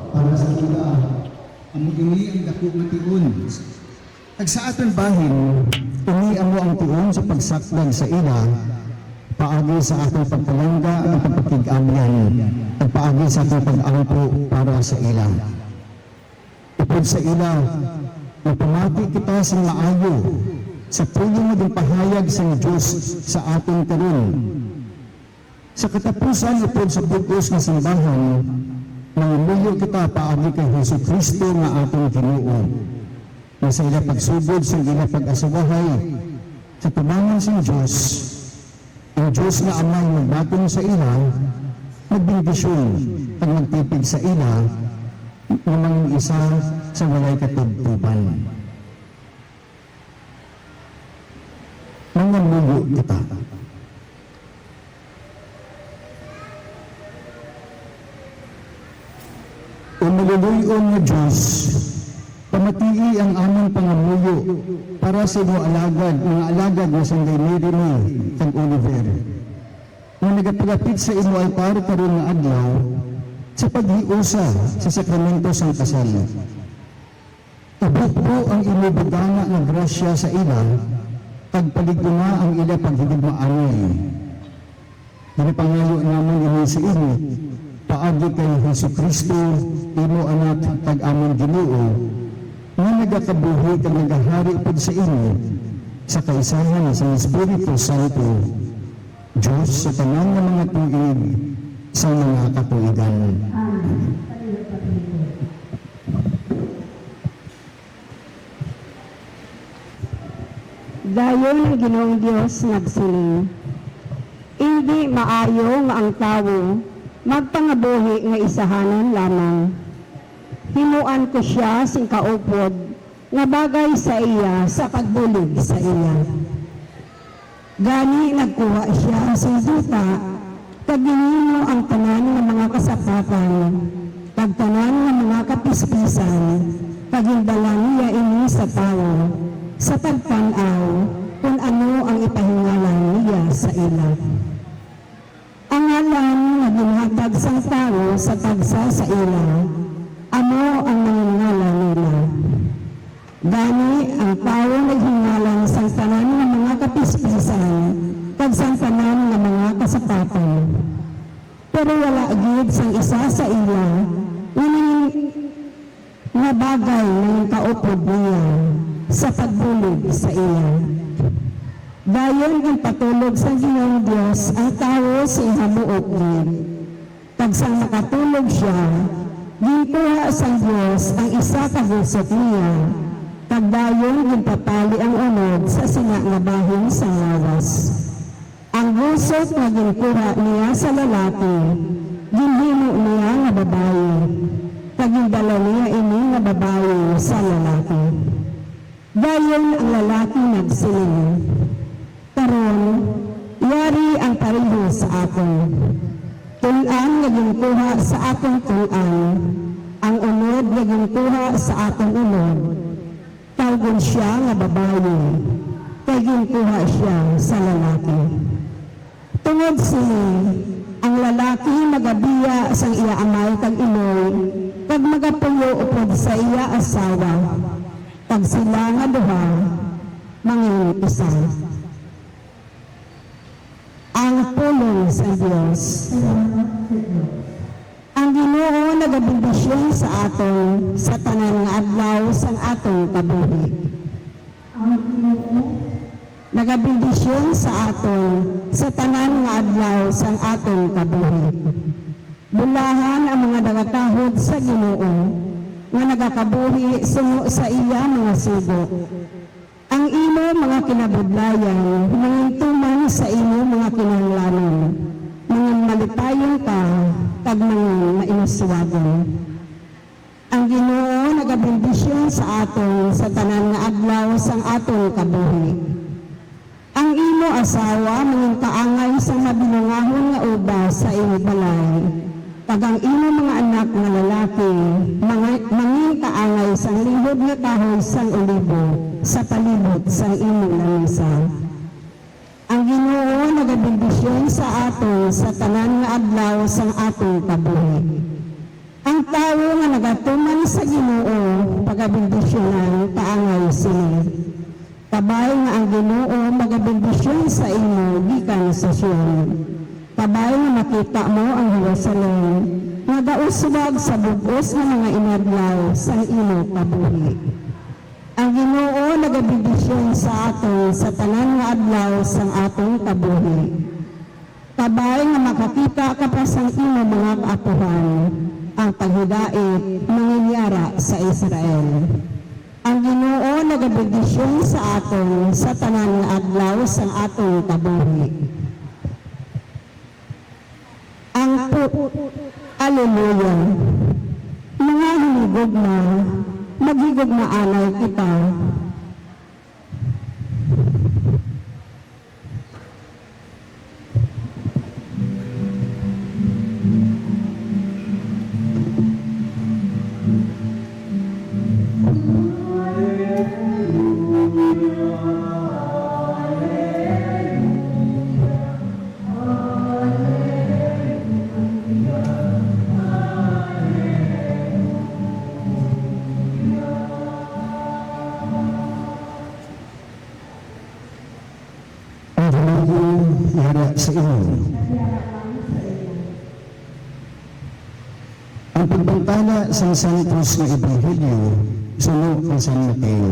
para sa ila amo ini ang dako nga tion. Ag sa aton bahin, ini amo ang tion sa pagsakdag sa ila, paagi sa atong pagpalangga at pagpakig-amyan, at paagi sa atong pag-angko para sa ila. Upod sa ila, napamati kita sa maayo, sa puno maging pahayag sa Diyos sa ating karon. Sa katapusan upod sa bugos nga simbahan, nangamuyo kita paagi kay Jesucristo nga ating Ginoo, na sa ila pagsugod sa ila pag-asawahay, sa tumangan sa Diyos, ang Diyos na amay magbatong sa ila, magbindisyon at magtipig sa ila, ng isa sa walay katugtuban. Nangamuyo kita. O maluluyon na Diyos, pamatii ang aming pangamuyo para sa iyong alagad, mga alagad na sanday nirimi kang Oliver. Nang nagapagapit sa iyong altar karon nga adlaw, sa paghiusa sa sakramento sang kasal. Ibukbo ang inibagana ng grasya sa ila, pagpaligtunga ang ila paghigugmaanay. Panipangayo naman ini sa inyo, paagi kay Jesucristo, imo anak pag-amon Ginoo, nga nagakabuhi kag nagahari pod sa inyo, sa kaisahan sa Espiritu Santo, Diyos sa tanan ng mga tuig, sa mga katuigan. Dayon ang Ginoong Diyos nagsiling, hindi maayo nga ang tawo magpangabuhi nga isahanan lamang. Himuan ko siya sing kaupod nga bagay sa iya sa pagbulig sa iya. Gani nagkuha siya sa duta, kagingin mo ang tanan ng mga kasapatan, pagtanan ng mga kapispisan, pagindala niya ini sa tao, sa pagtanaw kung ano ang ipahingalan niya sa ila. Ang alam na ginhatag sang tao sa tagsa sa ila, amo ang nangingalan nila. Gani ang tao naghingalan sa tanan ng mga kapispisan, tagsang tanan ng mga kasapatan. Pero wala agad sang isa sa ila, nga bagay ng kaupod niya sa pagbulig sa iya. Dayon ang patulog sa Ginoong Diyos ang tao sa ihamuot gid. Tagsang makatulog siya, ginkuha sa Diyos ang isa ka gusot niya, pagdayon ginpapali ang unod sa sinangabahin sa lawas. Ang gusot na ginkuha niya sa lalaki, ginhimo niya nga babae, pagindala niya ini nga babae sa lalaki. Dayon ang lalaki nagsiling, karon yari ang pareho sa aton. Tulan nga ginkuha sa atong tulan, ang unod nga ginkuha sa atong unod. Tawgon siya nga babae, kay ginkuha siya sa lalaki. Tungod sini, ang lalaki magabiya sang iya amay kag inoy, kag magapuyo upod sa iya asawa. Pag sila nga duha, mangin isa. Ang pulong sa Diyos. Ang Ginoo nagabindisyon sa aton sa tanan nga adlaw sang atong kabuhi. Ang Ginoo nagabindisyon sa aton sa tanan nga adlaw sang atong kabuhi. Bulahan ang mga dagatahod sa Ginoo nga nagakabuhi sungo sa iya mga sugo. Ang imo mga kinabudlayan, mangintuman sa imo mga kinahanglanon, mga malitayon ka, kag mga mainuswagon. Ang Ginoo nagabindisyon sa aton sa tanan nga adlaw sang atong kabuhi. Ang imo asawa mangin kaangay sa mabinungahon nga ubas sa imo balay. Pag ang imo mga anak nga lalaki, mangin kaangay sang lihod nga kahoy sang olibo sa palibot sang imo lamisa. Ang Ginoo nagabindisyon sa aton sa tanan nga adlaw sang atong kabuhi. Ang tawo nga nagatuman sa Ginoo pagabindisyonan kaangay sini. Kabay nga ang Ginoo magabindisyon sa imo gikan sa Sion. Kabay nga makita mo ang Jerusalem nga gauswag sa bugos nga mga inadlaw sa imo kabuhi. Ang Ginoo nagabindisyon sa aton sa tanan nga adlaw sang atong kabuhi. Kabay nga makakita ka pa sang imo mga kaapuhan, ang paghidait manginyara sa Israel. Ang Ginoo nagabindisyon sa aton sa tanan nga adlaw sang atong kabuhi. Ang Alleluia. Mga hinigog na, maghigog na alay kita. Yara sa inyo. Ang pagbantala sa Santos na Ebanghelyo sunod kay San Mateo.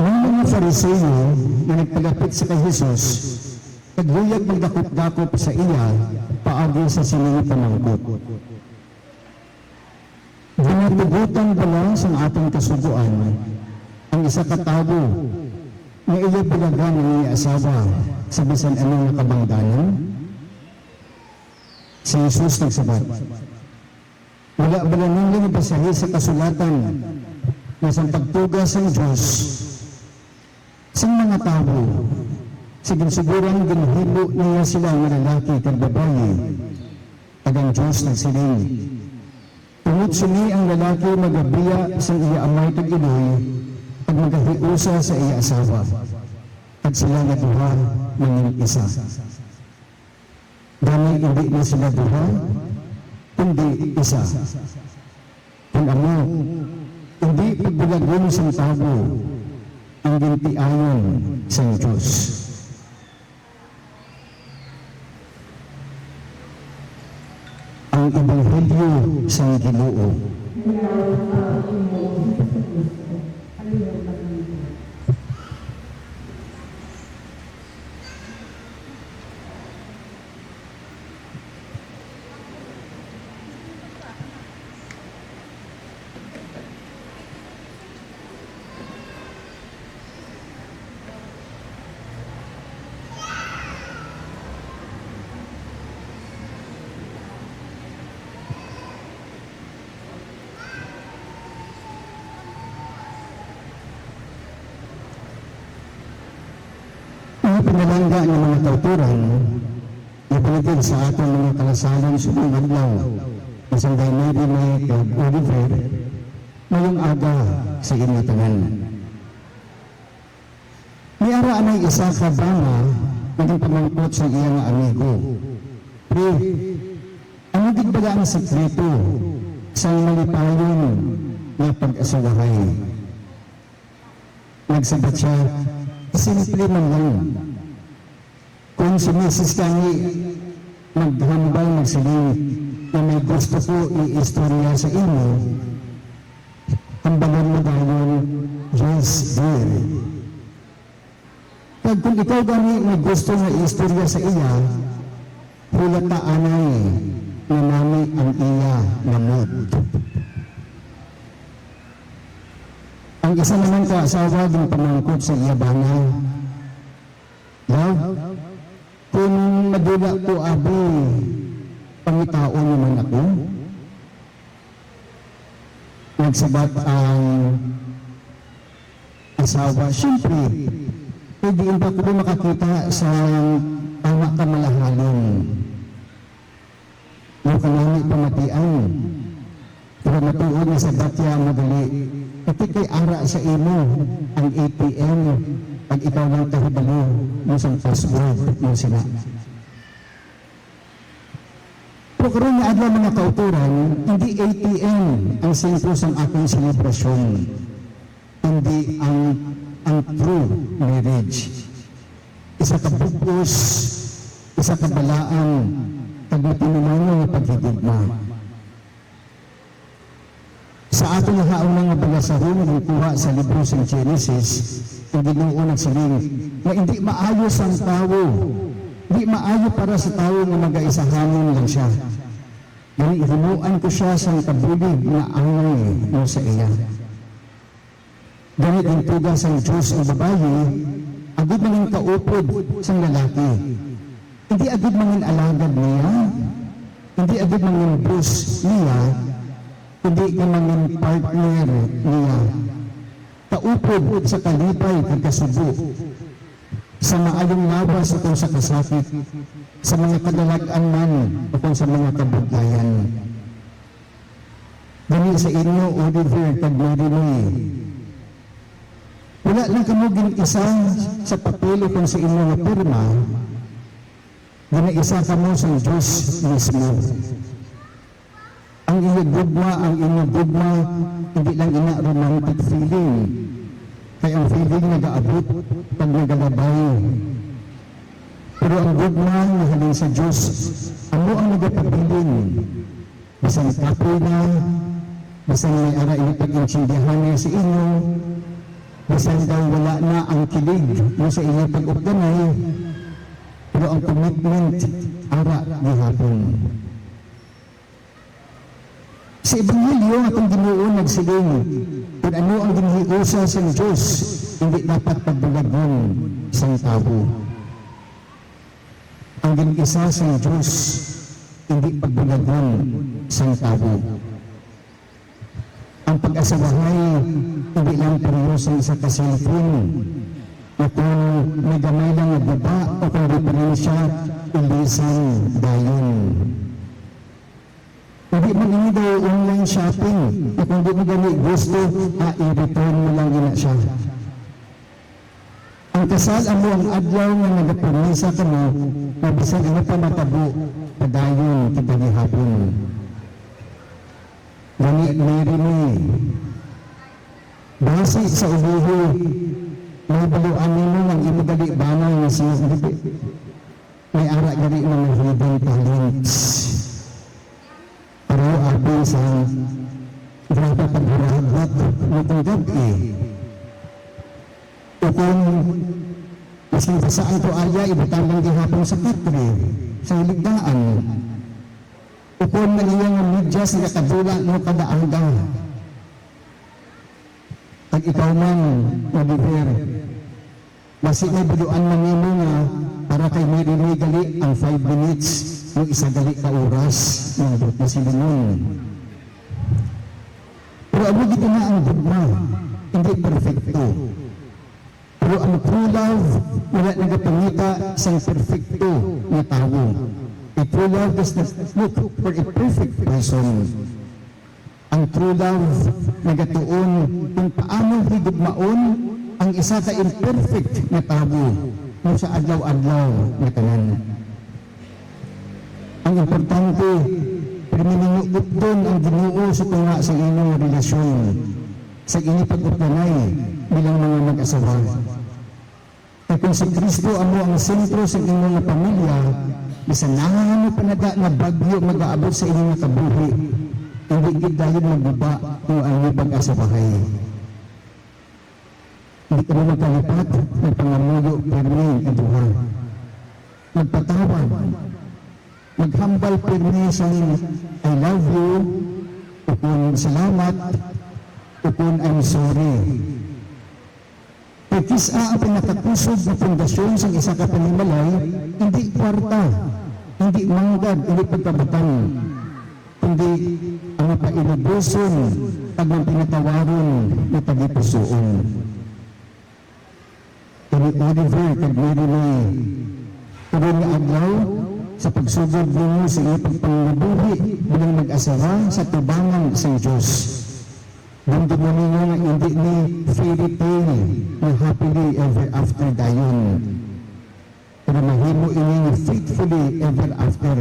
Ang mga Fariseo na nagpagapit sa kay Jesus, naghuyag magdakop-dakop sa iya paagi sa sining pamangkot. Ginatugutan bala sa ating kasuguan ang isa katago na iya palagan ni asawa sa bisan anong nakabangdanan. Si Jesus nagsabat, wala bala nang basahi sa kasulatan na sa pagtugas ng Diyos sa mga tao, sigurang ginhilo niya sila ng lalaki kag babae, kag ang Diyos nagsiling. Tungod sini ang lalaki magabiya sa iya amay kag iloy pag magahiusa sa iya asawa. At sila nga duha nanging isa. Dahil hindi na sila duha, kundi isa. Kung ano, hindi pagbulagon sa tao ang gintiayon sa Diyos. Ang Ebanghelyo sa Ginoo. Ang pinalangga ng mga kauturan ipaligid sa ating mga kalasalan sa mga adlaw isang daynadi may kag Oliver ngayong aga sa inatanan. Niara anay isa ka bama naging pamangkot sa iyang amigo. Pre, ano gid ba ang sekreto sa malipayon na pag-asawahay? Nagsabat siya, simple man lang. Kung si Mrs. Kani maghambal magsiling na may gusto ko i-istorya sa inyo, hambalan mo dayon, yes, dear. Pag kung ikaw gani may gusto na i-istorya sa iya, hulata anay na nami ang iya namot. Ang isa naman ka asawa ng pamangkot sa iya bana. Love, kung madula ko abi, pangitao naman ako. Nagsabat ang asawa, siyempre, hindi pa ko makakita sa tama kamalahalin. Yung kanami pamatian, pero matuod na sa batya madali. Pati kay ara sa imo ang ATM pag ikaw ng kahibalo mo sa password mo sila. Pero karoon na adlaw mga kauturan, hindi ATM ang sentro sa aking selebrasyon, hindi ang true marriage. Isa ka bukos, isa ka balaan, kag matinumanong nga paghigugma. Sa ato nahauna nga balasahon ang kuha sa libro sa Genesis, ang Ginoo nagsiling na hindi maayo ang tao, hindi maayo para sa tao nga mag-aisahanon lang siya. Gani hinuan ko siya sa kabulig na angay mo sa iya. Gani ang tugas ang Diyos ang babae, agud man kaupod sa lalaki. Hindi agud man alagad niya, hindi agud man boss niya, hindi ka man partner niya. Kaupod sa kalipay kag kasubo, sa maayong lawas o sa kasakit, sa mga kadalagan man o sa mga kabuglayan. Gani sa inyo, Oliver kag Marilyn, wala lang kamo isa sa papel kung sa inyo nga pirma, gani isa kamo sa Diyos mismo. Ang inyong dogma, hindi lang ina romantic feeling, kaya ang feeling nag-aabot pag nagalabay. Pero ang dogma na halin sa Diyos, amo ang nagapabilin. Bisan kapoy na, bisan may ara inipag-insindihan niya sa inyo, bisan daw wala na ang kilig mo sa inyo pag-updanay, pero ang commitment, ara gihapon. Sa Ebanghelyo atong Ginoo nagsiling, kung ano ang ginhiusa sa Diyos, hindi dapat pagbulagon sa tao. Ang ginisa sa Diyos, hindi pagbulagon sa tao. Ang pag-asawahay, hindi lang peryoso sa ka-cellphone, o kung may gamay lang na baba, o kung diferensya, ilisan dayon. Hindi man ini daw online shopping, o kung di mo gani gusto, i-return mo lang ina siya. Ang kasal amo ang adlaw nga nagapermisa ka mo, na bisan ano pa matabo, padayon kita gihapon. Gani Mary ni, base sa ubuho, may baluan nimo ng imagali banay nga siya, may ara gani ng hidden talents. Pero abin sa grabe paghuragot nitong gabi. O kung masin sa saan to alya, ibutang lang gihapon sa katri, sa iligdaan. O kung naliyang ang medyas na kadula no kadaangga. Pag ikaw man, mabiber, basi may biluan man nimo nga para kay may gali ang 5 minutes yung isa gali ka oras ng na silingon. Pero ano dito na ang dogma, hindi perfecto. Pero ang true love, wala nagapangita sa perfecto na tao. A true love does not look for a perfect person. Ang true love, nagatuon kung paano higugmaon ang isa ka imperfect na tao mo sa adlaw-adlaw na tanan. Ang importante, permininugod doon ang Ginoo sa tunga sa inyong relasyon, sa inyong pag-uplanay bilang mga mag-asawa. At kung si Kristo amo ang sentro sa inyong pamilya, bisan nahahano panada na bagyo mag-aabot sa inyong kabuhi, hindi gid dahil magbuba kung ang inyong pag-asawahay. Hindi ka naman kalipat ng pangamuyo permi kaduha. Magpatawad, maghambal permi sa I love you, o kung salamat, o kung I'm sorry. Pagkisa ang pinakakusog na pundasyon sa isa ka panimalay, hindi kwarta, hindi manggad, hindi pagkabatan, kundi ang mapailubuson pag ang pinatawaron na tagipusoon. Kani Oliver kag Marilyn, tuloy nga adlaw sa pagsugod ninyo sa iyong pagpangabuhi bilang mag-asawa sa tubangan sa Diyos. Damdaman ninyo nga hindi ni fairy tale na happily ever after dayon. Pero mahimo ini faithfully ever after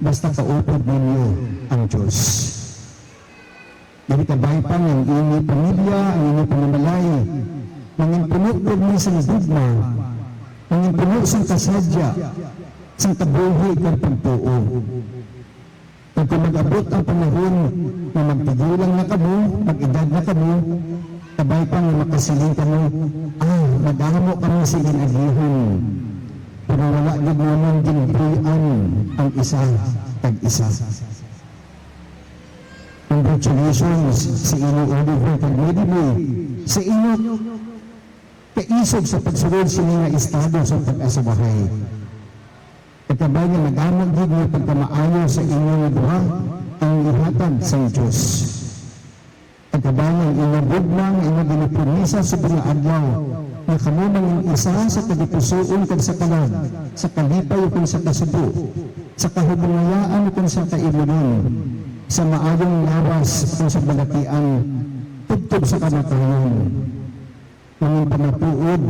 basta kaupod ninyo ang Diyos. Dili kabay pa ng inyong pamilya, ang inyong panamalay, nanging puno po mo sa dugma, nanging puno sa kasadya, sa kabuhi ng pagtuo. Pag kung mag-abot ang panahon na magtigulang na kamo, mag-edad na kamo, kabay pa nga makasiling kamo, madamo kami sa ginagihan. Pero wala din naman ginagrian ang isa tag-isa. Congratulations sa inyo, Oliver Tagmedime, sa inyo kaisog sa pagsunod sa mga estado sa pag-asabahay. Pagkabay nga nagamag din niyo pagkamaayo sa inyong buha ang ihatag sa Diyos. Pagkabay nga inyong bugmang, inyong ginipumisa sa mga adlaw, na kamo ng isa sa kadipusoon kag sa kalag, sa kalipay kung sa kasubo, sa kahubungayaan kung sa kailunon, sa maayong lawas kung sa balatian, tugtog sa kamatayon. Nanging pamatuod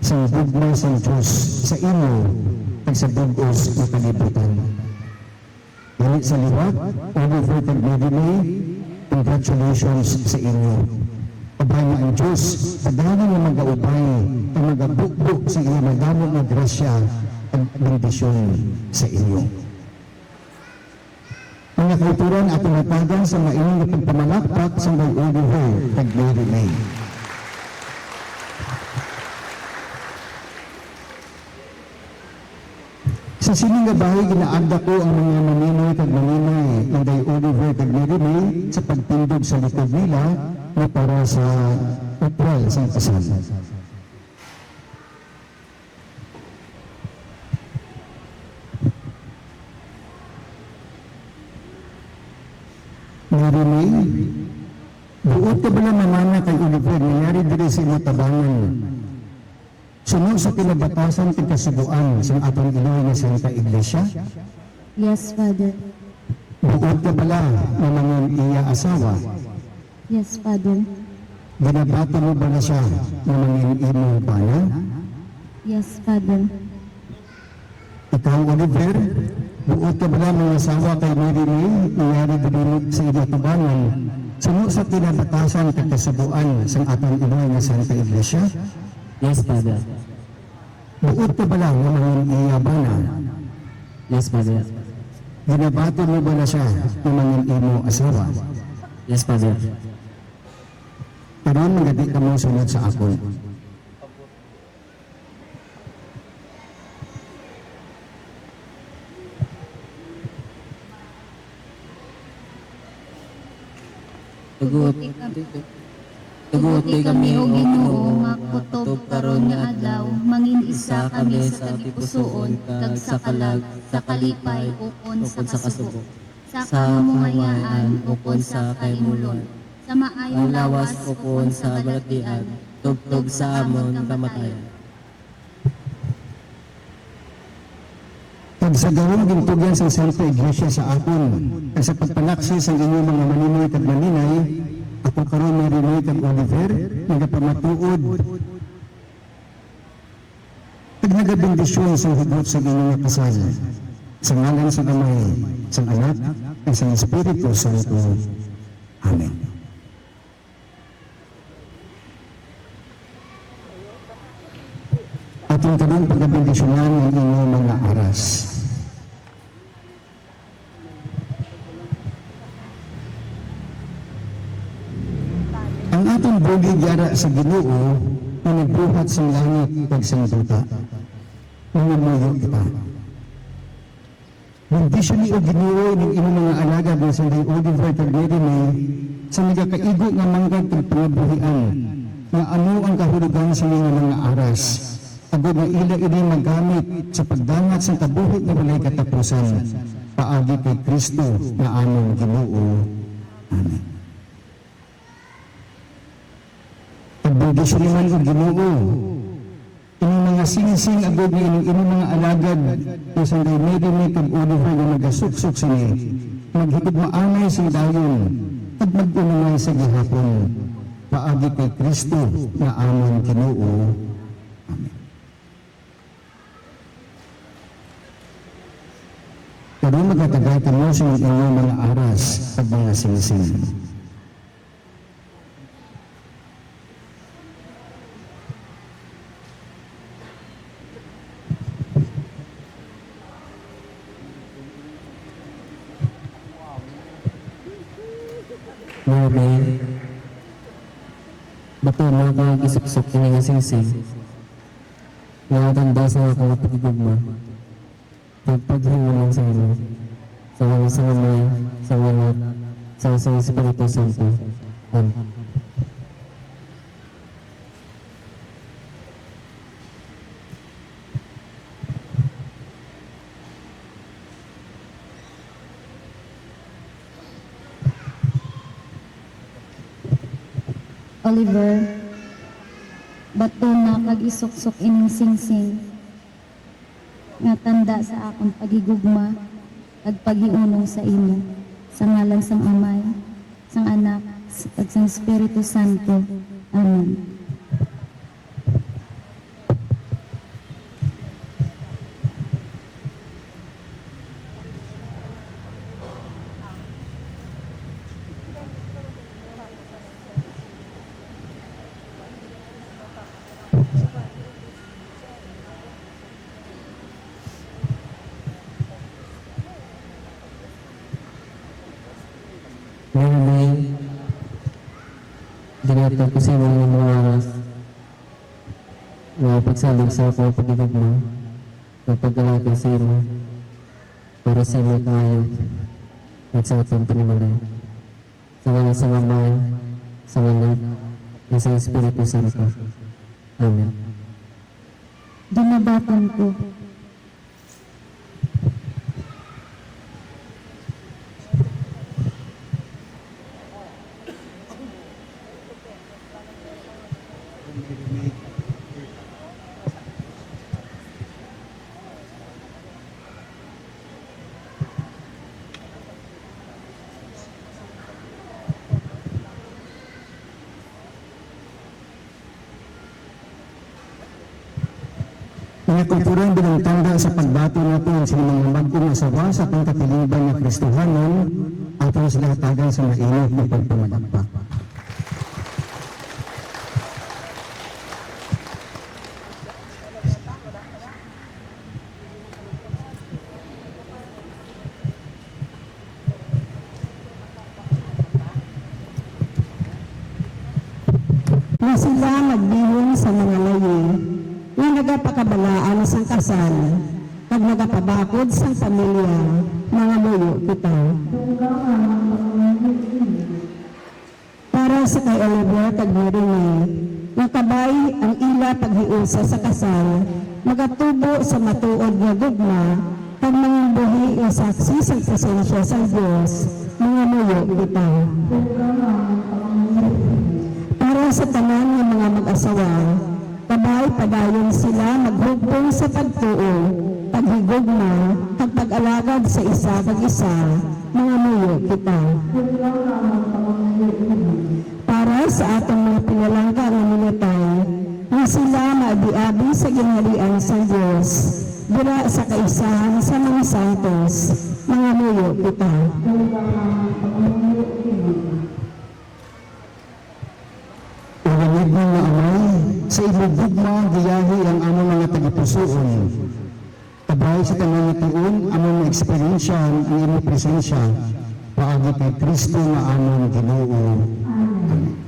sa bugma sa Diyos sa inyo at sa bugos na kalibutan. Ngunit sa liwat, Oliver Tagmedime, congratulations sa inyo. Abay nga ang Diyos, padali na mag-aubay, ang mag-abukbuk sa iyo madamo na grasya at bendisyon sa inyo. Mga kulturan at natagan sa mainong na pagpamalakpak sa may Oliver Tagmedime. Sa sining nga bahay, ginaagda ko ang mga maninoy kag maninay ng day Oliver Tagmedime sa pagtindog sa likod nila na para sa utral sa kasal. Marinay, buot ka ba na mamana kay Oliver, nangyari diri sa imo tabangan? Sunod sa pinabatasan kay kasubuan sa atong Iloy nga Santa Iglesia? Yes, Father. Buot ka bala na mangon iya asawa? Yes, Father. Ginabati mo ba na siya na mangin imong bana? Yes, Father. Ikaw, Oliver, buot ka bala mga asawa kay Mary May, nangyari din sa iyong tubangan, sunod sa pinabatasan kay kasubuan sa atong Iloy nga Santa Iglesia? Yes, Father. Buot ka bala na mangin iya bana? Yes, Father. Ginabati mo ba na siya na mangin imong asawa? Yes, Father. Pero magadi ka mong sunod sa akon. Tuguti kami o Ginoo nga kutob karon nga adlaw mangin isa kami sa kadipusoon kag sa kalag sa kalipay ukon sa kasubo sa kamumayaan ukon sa kaimulon sa maayong lawas ukon sa balatian tugtog sa amon kamatayan. Pag sa gawing gintugan sa Santa Iglesia sa akon, at sa pagpalaksi sa inyong mga maninoy at maninay, ako karon Marinay kag Oliver, nagapamatuod. Pag nagabendisyon sa hugot sa inyong kasal, sa ngalan sa Amay, sa Anak, at sa Espiritu Santo. Amen. Ating tanong pagabendisyonan ng inyong mga aras. Ang atong bugig yara sa Ginoo na nagbuhat sa langit ug sa duta. Nangamuyo kita. Bendisyon ni o Ginoo ng inyong mga alagad na sa day Oliver Tagmedime sa nagakaigo nga manggag kag pangabuhian nga ano ang kahulugan sa mga aras. Agod na ila ini magamit sa pagdangat sa kabuhi nga walay katapusan paagi kay Kristo na among Ginoo. Amen. Pagbendisyon naman o Ginoo, ining mga singsing agod ni ining mga alagad na sa Tagmedime kag Oliver nga nagasuksok sini, maghigid maanay sa dayon at mag-unangay sa gihapon. paagi kay Kristo nga amon Ginoo. Amen. Kami magtatagay kamo sa inyong mga aras at mga sinising. Mabay, bato mo ako isuksok kini nga singsing. Nakatanda sa ako nga pagigugma. Pagpaghingunan sa ino. Sa mga sangamay, sa walat, sa Espiritu Santo. Amen. Oliver, bato na kag isuksok ining singsing nga tanda sa akong pagigugma ag paghiunong sa imo sa ngalan sang Amay, sang Anak, ag sang Espiritu Santo. Amen. Mabay, dinatag ko sa mga aras. Nga pagsalig sa ako pagigugma. Pagpagalagan sa ino. Para sa imo kayo. At sa atong panimalay. Sa mga sangamay, sa walat, at sa Espiritu Santo. Amen. Dinabatan ko. Inakulturan bilang tanda sa pagbato natin sa mga mag-ong asawa sa atong katiliban na Kristohanon atong sila hatagan sa mainit na pagpamadagpak. Na sila magbihon sa mga layi, nga nagapakabalaan sang kasal, kag nagapabakod sang pamilya, mga luyo kita. Para sa kay Oliver kag Marine, nga kabay ang ila paghiusa sa kasal, magatubo sa matuod nga gugma, kag mangimbuhi nga saksi sa presensya sa Dios, mga luyo kita. Para sa tanan ng mga mag-asawa, kabay padayon sila maghugpong sa pagtuo, paghigugma, at pag-alagad sa isa kag isa, mga muyo kita. Para sa atong mga pinalangka ng minutay, na sila maabi-abi sa ginharian sa Diyos, dira sa kaisahan sa mga santos, mga muyo kita. Ulamig ng mga amay, sa ilugugma, giyahi ang among mga tagipusoon. Kabay sa tanang natiun, among mga eksperyensya, ang imong presensya, paagi kay Kristo na among Ginoo. Amen.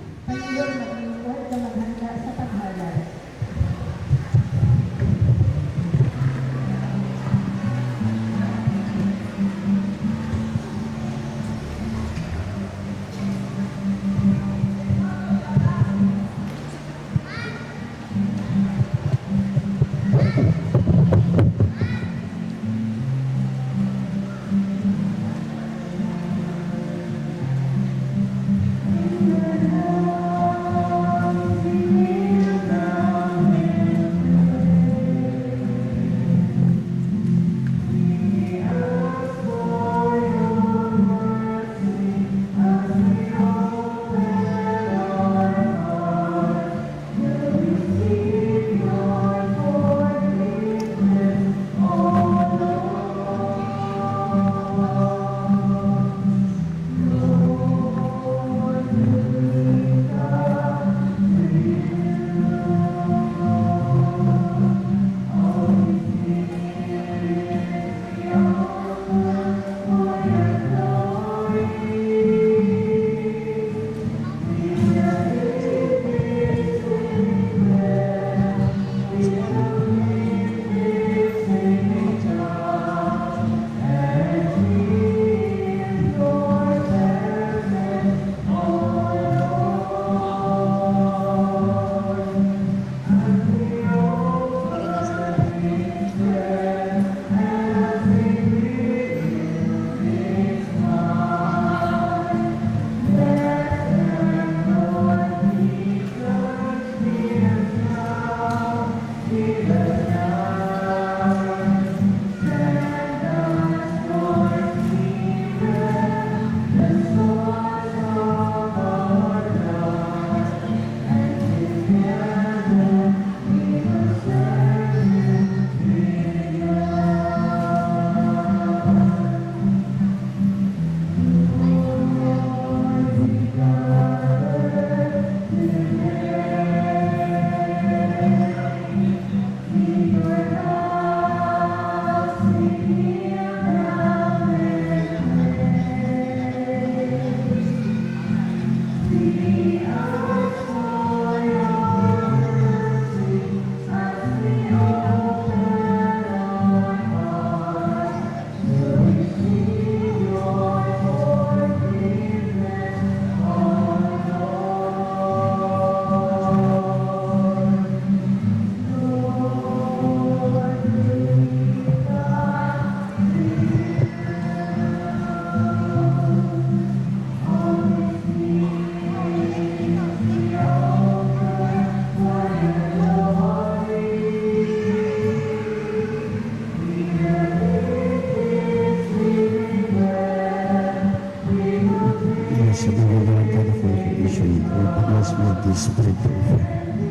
Yes, we will not get a fortification, we must make this breakthrough,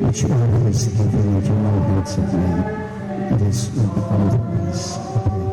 which always given into no hearts of men. This will become the peace of the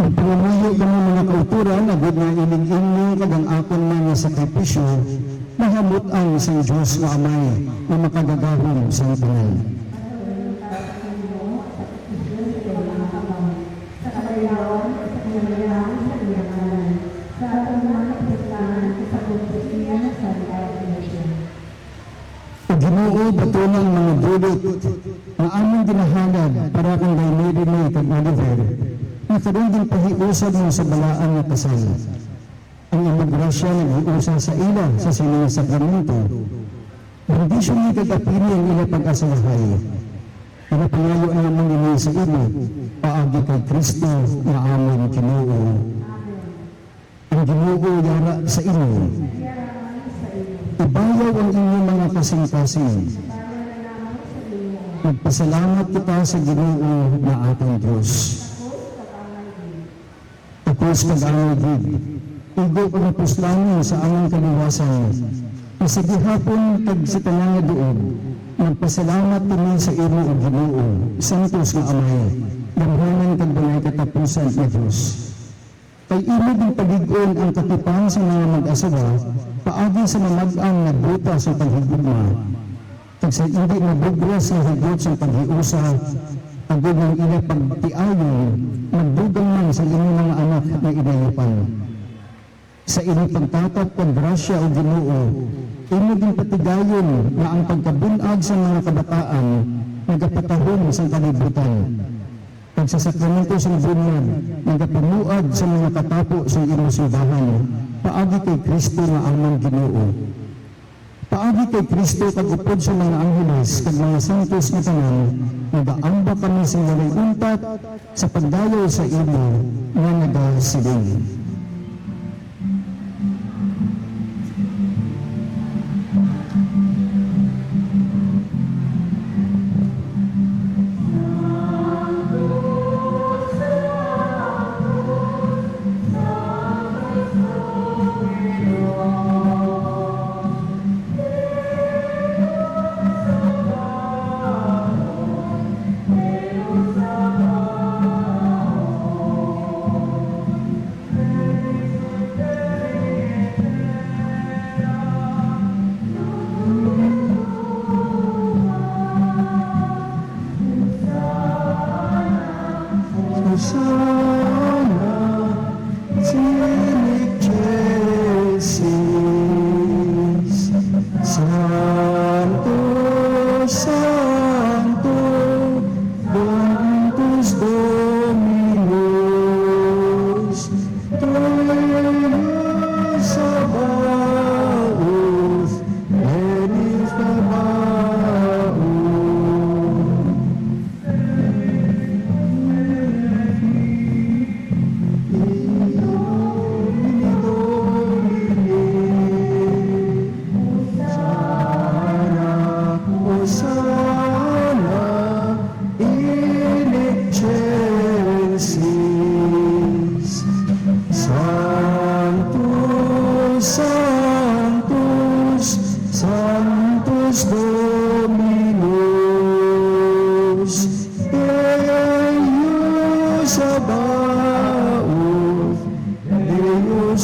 Pagpamayo ka mo mga kauturan, agad nga ilig-iling kagang akon man nga sakripisyo, mahamot ang isang Diyos na Amay na makagagahon sa ibangan. O Ginoo, batunang mga dulot na aming ginahalad para kung dayniri mo kag Oliver, na karoon din pahiusad mo sa balaan na kasal. Ang imong grasya nag-iusa sa ila sa sining sakramento. Hindi siya ni kagapili ang ila pag-asalahay. Pinapangayo ang among ini sa ilo, paagi kay Kristo na aming Ginoo. Ang Ginoo yara sa ilo. Ibayaw ang inyong mga kasing-kasing. Magpasalamat kita sa Ginoo na ating Diyos. Tapos kag-anagig, igo pagpuslanin sa aming kaliwasan, na sa gihapon kag sa tanang duog, magpasalamat kami sa imo o Ginoo, santos nga Amay, damhanan kag balay katapusan na Diyos. Kay imo din pag-igon ang katipan sa mga mag-asawa, paagi sa mamag-ang na buta sa paghigugma, kag sa hindi nabugras na higot sa paghiusa, agad ng ila pagtiayon, magdugang man sa inyong mga anak na inayupan. Sa inyong pagtatap kong grasya o Ginoo, inyo din patigayon na ang pagkabunag sa mga kabataan nagapatahon sa kalibutan. Pag sa sakramento sa bunyag, nagapamuad sa mga katapo sa inyong simbahan, paagi kay Kristo na amang Ginoo. Paagi kay Kristo kagupod sa mga angheles kag mga santos na tanan, nagaamba kami sa walay untat sa pagdayo sa imo nga nagasiling.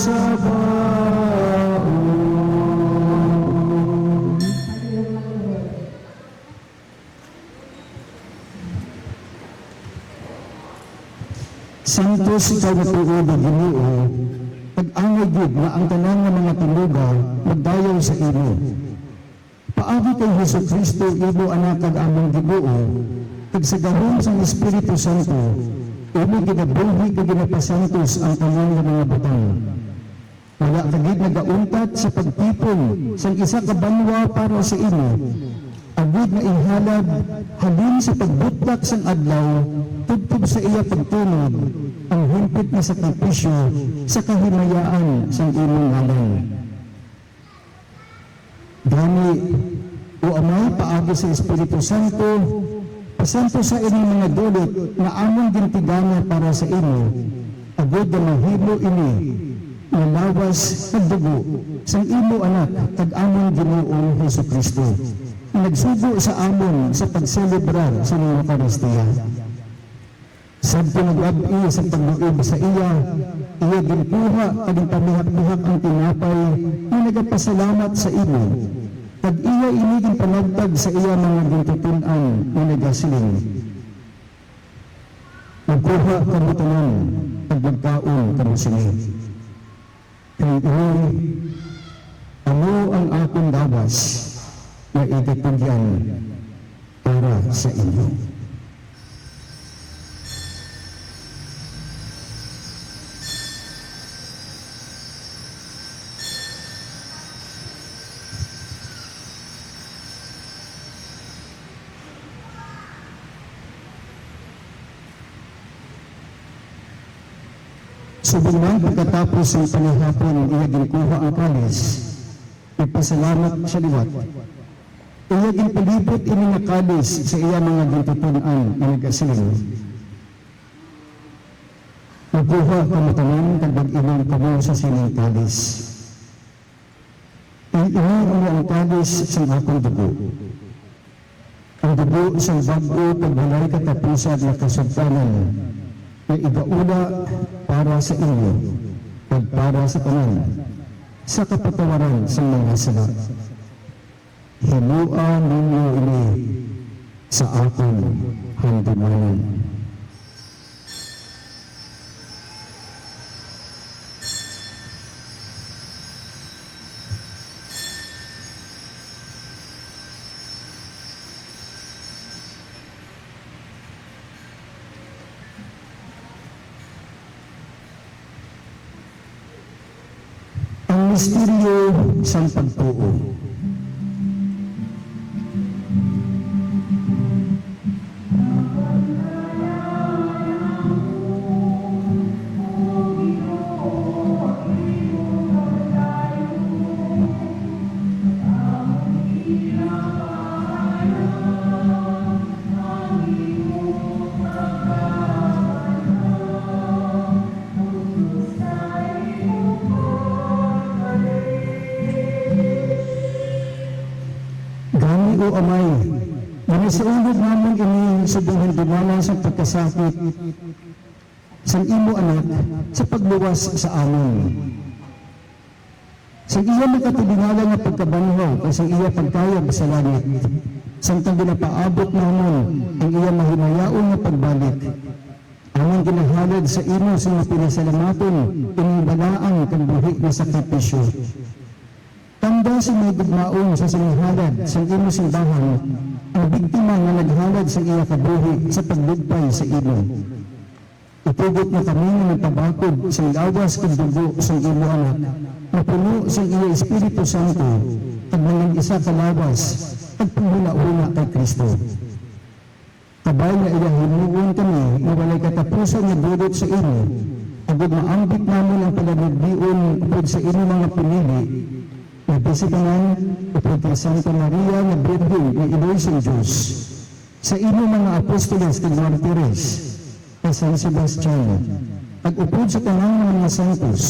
Sabaoth. Santos ikaw na tuod o Ginoo, pag-angay gid na ang tanan nga mga tinuga magdayaw sa imo. Paagi kay Hesus Kristo imo anak kag among Ginoo, kag sa gahom sa Espiritu Santo, imo ginabuhi kag ginapasantos ang tanan nga mga butang. Wala kagid nagauntat sa pagtipon sang isa ka banwa para sa imo. Agud na ihalad halin sa pagbutak sang adlaw tubtob sa iya pagtunod ang himpit na sakripisyo sa kahimayaan sang imong ngalan. Gani o Amay paagi sa Espiritu Santo, pasanto sa inyong mga dulot na among gintigana para sa imo, agud na mahimo ini na lawas at dugo sang imo anak kag among Ginoong Hesukristo. Nagsugo sa amon sa pagselebrar sa mga Eucharistia. Sabto nag-abi sa pagluib sa iya ginkuha kading pamihak-mihak ang tinapay na nagapasalamat sa imo. Kag iya iniging panagtag sa iya mga gintutunan na nagasiling. Magkuha kamo tanan kag magkaon kamo sini. Kay iyo'y ano ang akong dawas na ititugyan para sa inyo. Subungan pagkatapos ng panihapon iya ginkuha ang kalis, ipasalamat sa liwat. Iya ginpalibot ini nga kalis sa iya mga gintutunan na nagasiling. Magkuha kamo tanan kag mag-inom kamo sa sining kalis. Iinom mo ang kalis sa akong dugo. Ang dugo sa bago kag walay katapusan na kasugtanan na igaula para sa inyo at para sa tanan sa kapatawaran sa mga sala. Himuan ninyo ini sa akong handumanan. Ang misteryo sa pagtuo. Gani o Amay, manasiulog naman ini sa dumanan sa pagkasakit sang imo anak sa pagluwas sa amon. Sa iya makatulingala nga pagkabanhaw kasi iya pagkayag sa langit, samtang ginapaabot naman ang iya mahimayaon nga pagbalik. Among ginahalad sa imo sa mga pinasalamaton, inibalaang kang buhi na sakripisyo. Tanda sa may gugmaon sa sinihalad sa imo simbahan, ang biktima nga naghalad sa iya kabuhi sa paglugpay sa imo. Itugot na kami nga nagpabakod sa lawas kag dugo sa imo anak, mapuno sa iya Espiritu Santo, kag mga isa ka lawas, at panghula-hula kay Kristo. Kabay nga iya himuon kami, na walay katapusan nga dulot sa imo, agad maambit namin ang palanagdion upod sa imo mga pinili, nagpasikanan upod kay Santa Maria na Birhen na Iloy sa Diyos, sa imo mga apostoles kag martires, kay San Sebastian, at upod sa kanang mga santos.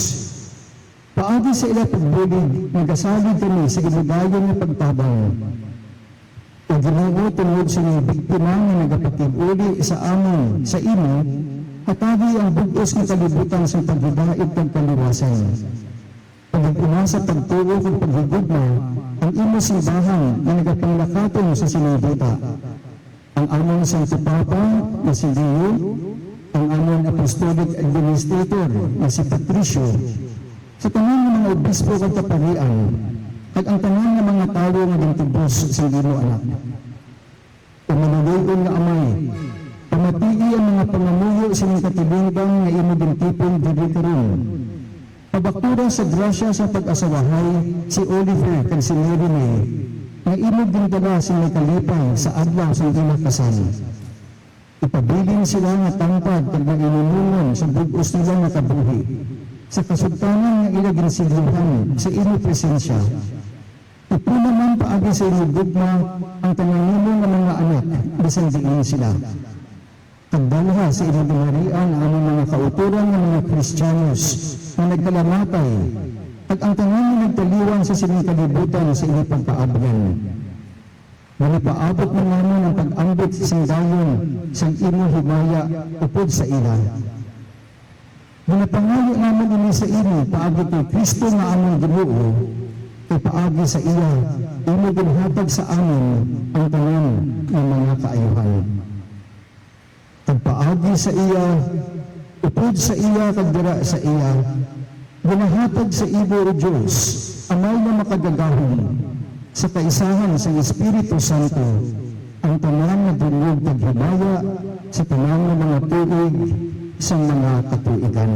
Paagi sa ila pagbulig, nagasalig kami sa ginudayon nga pagtabang. O Ginoo tungod sa mga biktima nga nagapakig-uli sa amon sa imo, hatagi ang bugos nga kalibutan sa paghidait kag kaliwasan. una sa pagtuo kang paghigugma ang imo simbahan na nagapanglakaton sa sinaybita. Ang among Santo Papa na si Leo, ang among Apostolic Administrator na si Patricio, sa tanan ng mga obispo kag kaparian, at ang tanan ng mga tawo nga gintubos sa imo anak. Pamanuloyon nga Amay, pamatii ang mga pangamuyo sa mga katibingbang nga imo gintipon diri karon. Pabaktura sa grasya sa pag-asawahay si Oliver kag si Mary May, nga imo gindala sa may kalipay sa adlaw sa ilang kasal. Ipabilin sila nga tangkad kag mainunungan sa bugos nila nga kabuhi, sa kasugtanan nga ilang ginsilyahan sa imo presensya. Ipunaman paagi sa imo gugma ang tananimo nga mga anak bisan diin sila. Tagdalaha sa imo ginharian ang among mga kauturan ng mga Kristiyanos na nagkalamatay at ang tanan nga nagtaliwan sa sining kalibutan sa imo pagpaabyan. Manipaabot mo naman ang pag-ambit sa singdayon sa imo himaya upod sa ila. Manapangayo naman ini sa imo paagi kay Kristo nga among Ginoo, kay paagi sa iya imo ginhatag sa amin ang tanan ng mga kaayuhan. Pagpaagi sa iya, upod sa iya, kagdira sa iya, ginahatag sa ibo o Diyos, amay na makagagahon, sa kaisahan sa Espiritu Santo, ang tanan na dulog paghimaya sa tanan ng mga tuig sa mga katuigan.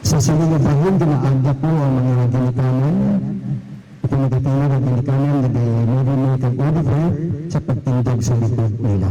Sa sinigabahon, ginaagda po ang mga ginikanan, pinagatingan ang ginikanan na dahil marunong kay Oliver sa pagtindag sa likod nila.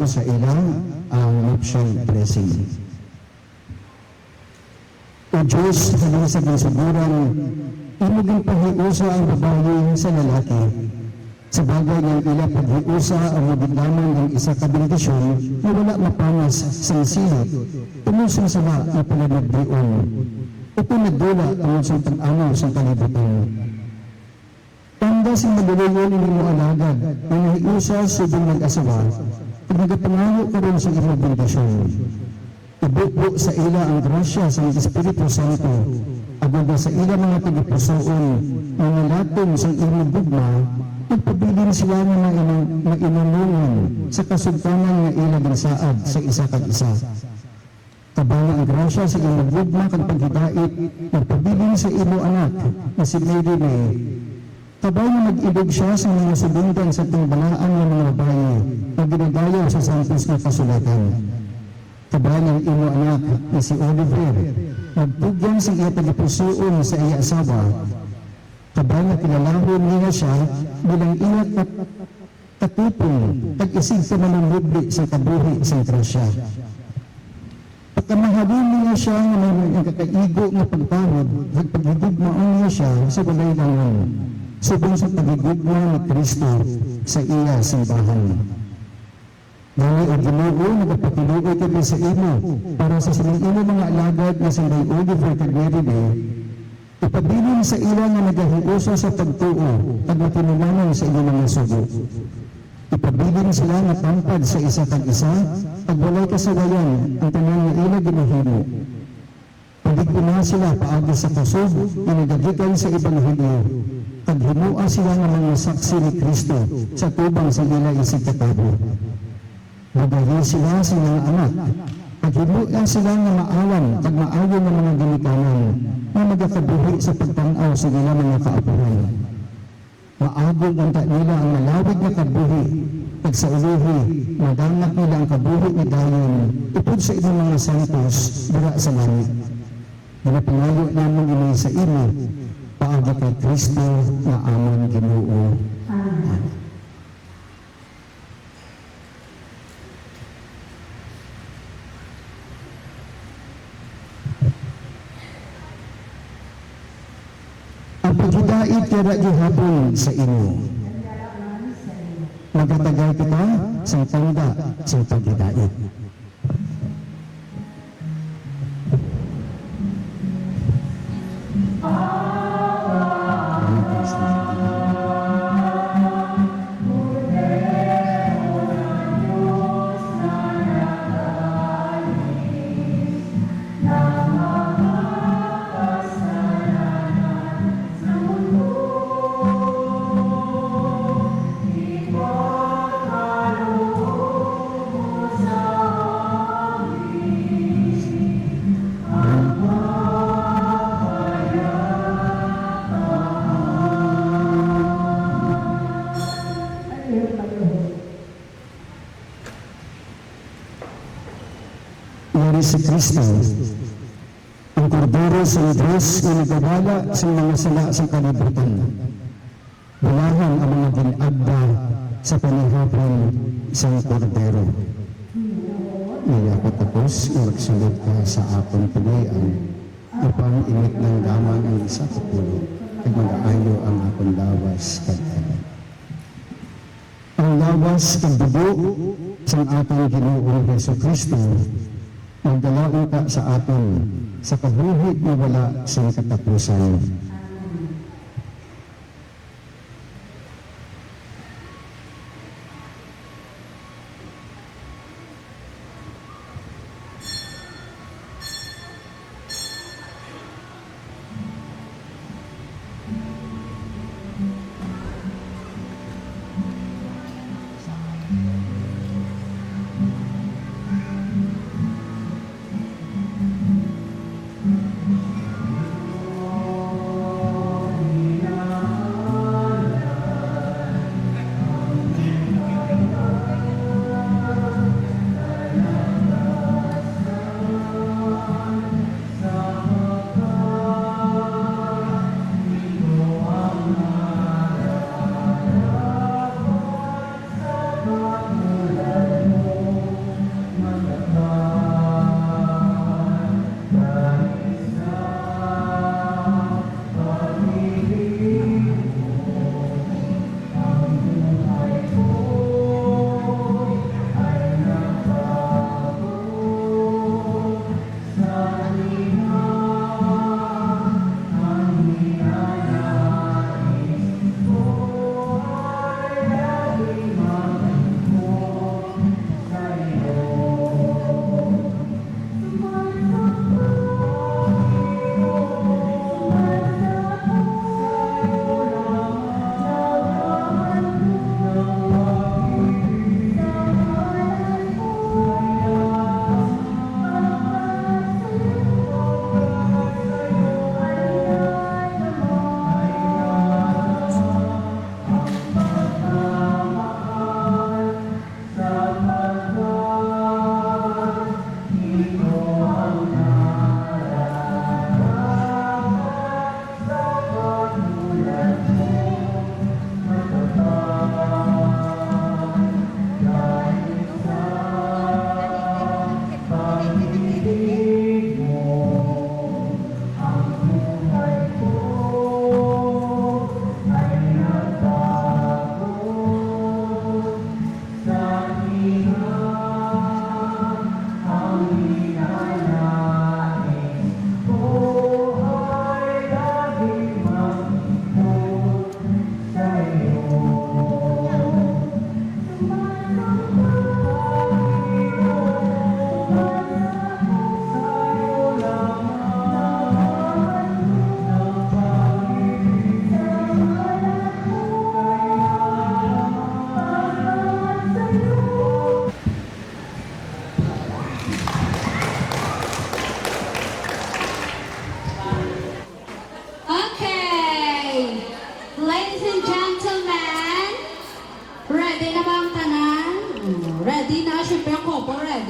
Sa ilang ang nuptial blessing. O Diyos, halin sa ginsuguran, imuging pahiusa ang babae sa lalaki. Sa bagay ng ila paghiusa ang magiglaman ng isa ka bendisyon na wala mapanas sa silot, tumusong sila na pananagdion. O kung nagdula ang unsang tag-anaw sa kalibutan. Tanda si maduluyon ni mo alagad ang nahiusa subong nag-asawa at nagapangayo ka rin sa iyong bendisyon. Ibuko sa ila ang grasya sa Espiritu Santo agad sa ila mga tagipusoon na nalatong sa iyong bugma pagpabilin sila ng mainunungan sa kasultanan nga ila ginsaad sa isa kag isa. Kabala ang grasya sa iyong bugma kag paghidait pagpabilin sa imo anak na si Mary May. Kabay na mag-ibig siya sa mga subundan sa tingbalaan ng mga babae na ginagayaw sa santos na kasulatan. Kabay ng imo anak na si Oliver magtugyan sa iya tagipusoon sa iya asawa. Kabay na kilalahon niya siya bilang iya katupong tag-isig sa manunubli sa kabuhi sa grasya. Pagkamahalin niya siya na may nagkakaigo na pagtawad at paghigugmaan niya siya sa walay langan subong sa paghigugma ni Kristo sa iya simbahan. Dali o Ginoo nagapatiluoy kami sa imo para sa silang imo mga alagad na si Ray Oliver kag Mary May ipabilin sa ila nga nagahiusa sa pagtuo at matinulanan sa inyong mga sugo. Ipabilin sila na tampad sa isa kag isa at walay kasawayan ang tanan nga ila ginahimo. Paligpuna sila paagi sa kusog na nagagikan sa Ebanghelyo at himua sila nga mga saksi ni Kristo sa tubang sa ila isig katabo. Magahin sila sa mga anak at himuan sila nga maawan at maayon ng mga ginikanan na magakabuhi sa pagtanaw sa ila mga kaapuhan. Maagong ang nila ang malawig na kabuhi at sa uluhi, madangat nila ang kabuhi ni dayon upod sa ilang mga santos dira sa langit. Ginapangayo namin ini sa imo paagi kay Kristo na amon Ginoo. Amen. Ang paghidait kaya gihapon sa inyo. Magatagal kita sa tanda sa paghidait. Si Kristo, ang kordero sa Diyos na nagawala sa mga sala sa kalibutan. Bulahan ang mga ginagda sa panihapon isang kordero. Iya ko tapos, magsulod ka sa akong pilihan upang init ng damang ang isa kapulo at mag-aayo ang akong lawas kagaya. Ang lawas kag dugo sa atong Ginoong Hesus Kristo magdalaw ka sa aton sa kabuhi na wala sa katapusan.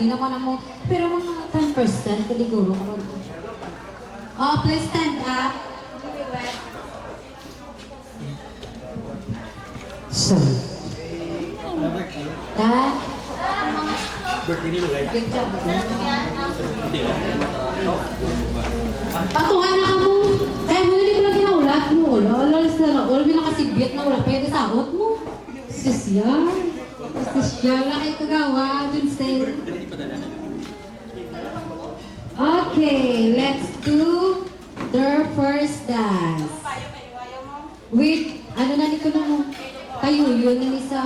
di naman mo. Pero mga 10% kaliguro ko. Oh, please stand up. So, that, good job. Patuhan na ka mo. Kaya mo hindi ko lang kinaulat mo. Lalas na wala mo nakasibit na wala pwede sahot mo. Sosyal. Sosyal na kayo kagawa. Dun say. Okay, let's do their first dance. With, ano na ko na mo? Kayo yun na sa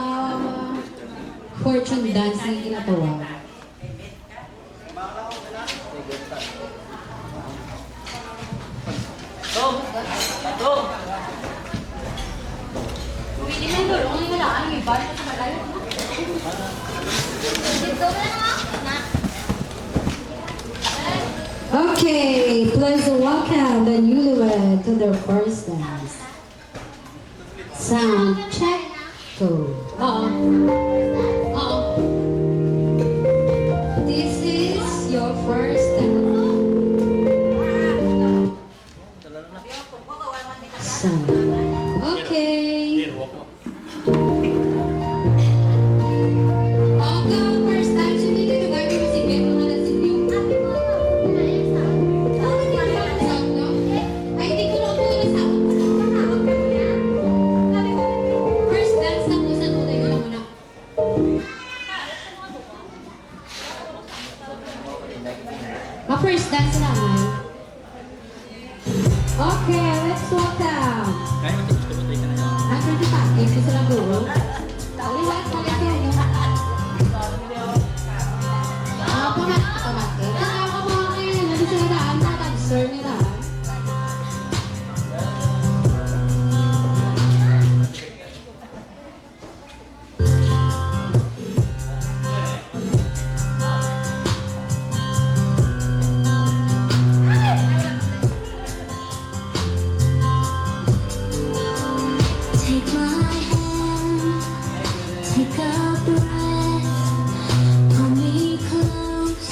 fortune dance na ginatawa. Okay, please welcome the newlywed to their first dance. Sound check. Go. This is your first dance. Sound. Okay. First time sumili ka gaya mo si Bebo na si Bebo. Ay, hindi ko na po yung first dance na po sa tunay ko lang muna. First dance naman. Okay, let's walk down. Ang pretty package, gusto lang guro. Lihat, balik kayo. Pangat, automatic. Kaya ako mga kayo, nandito sa iraan, mga dancer nila. Take my hand, take a breath, pull me close,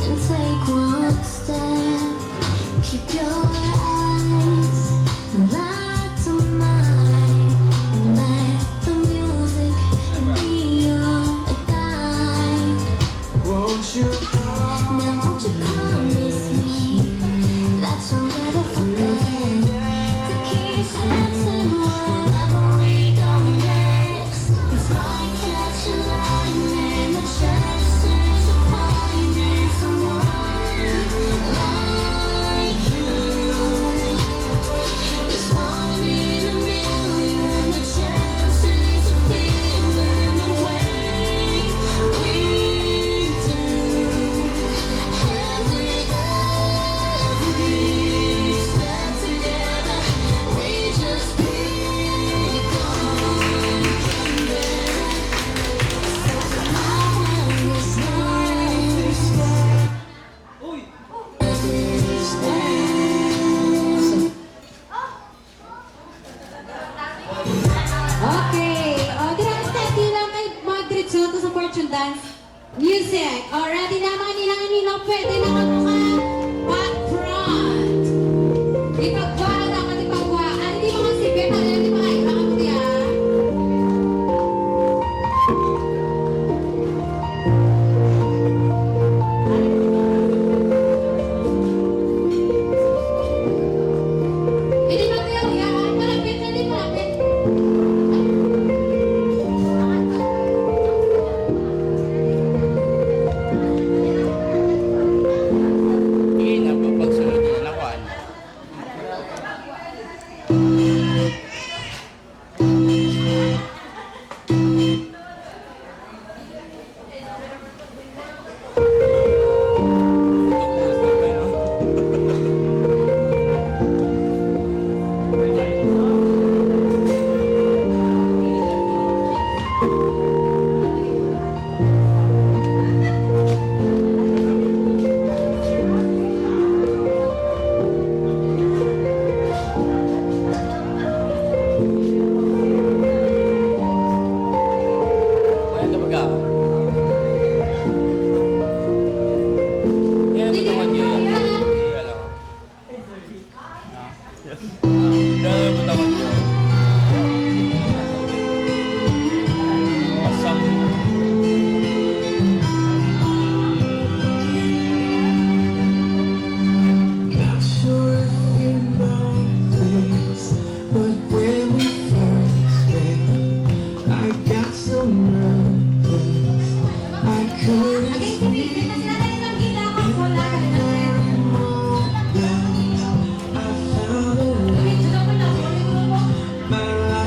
and take one step. Keep your eyes locked on mine, and let the music be your guide. Now won't you promise me that you'll never forget to keep dancing wherever we go next? It's like catching lightning, the chances of finding someone like you. It's one in a million, the chances of feeling the way we do. Every step together, we just begun from there. My hand is Okay. Step nyo lang kay mga diretso to sa fortune dance. Music. Ready na mga nilang pwede na ka back front. Ipagwa na ka, ipagwa. Hindi mga sibe, hindi mga ibang ako diya. Hindi ba kayo yan? Malapit na di malapit.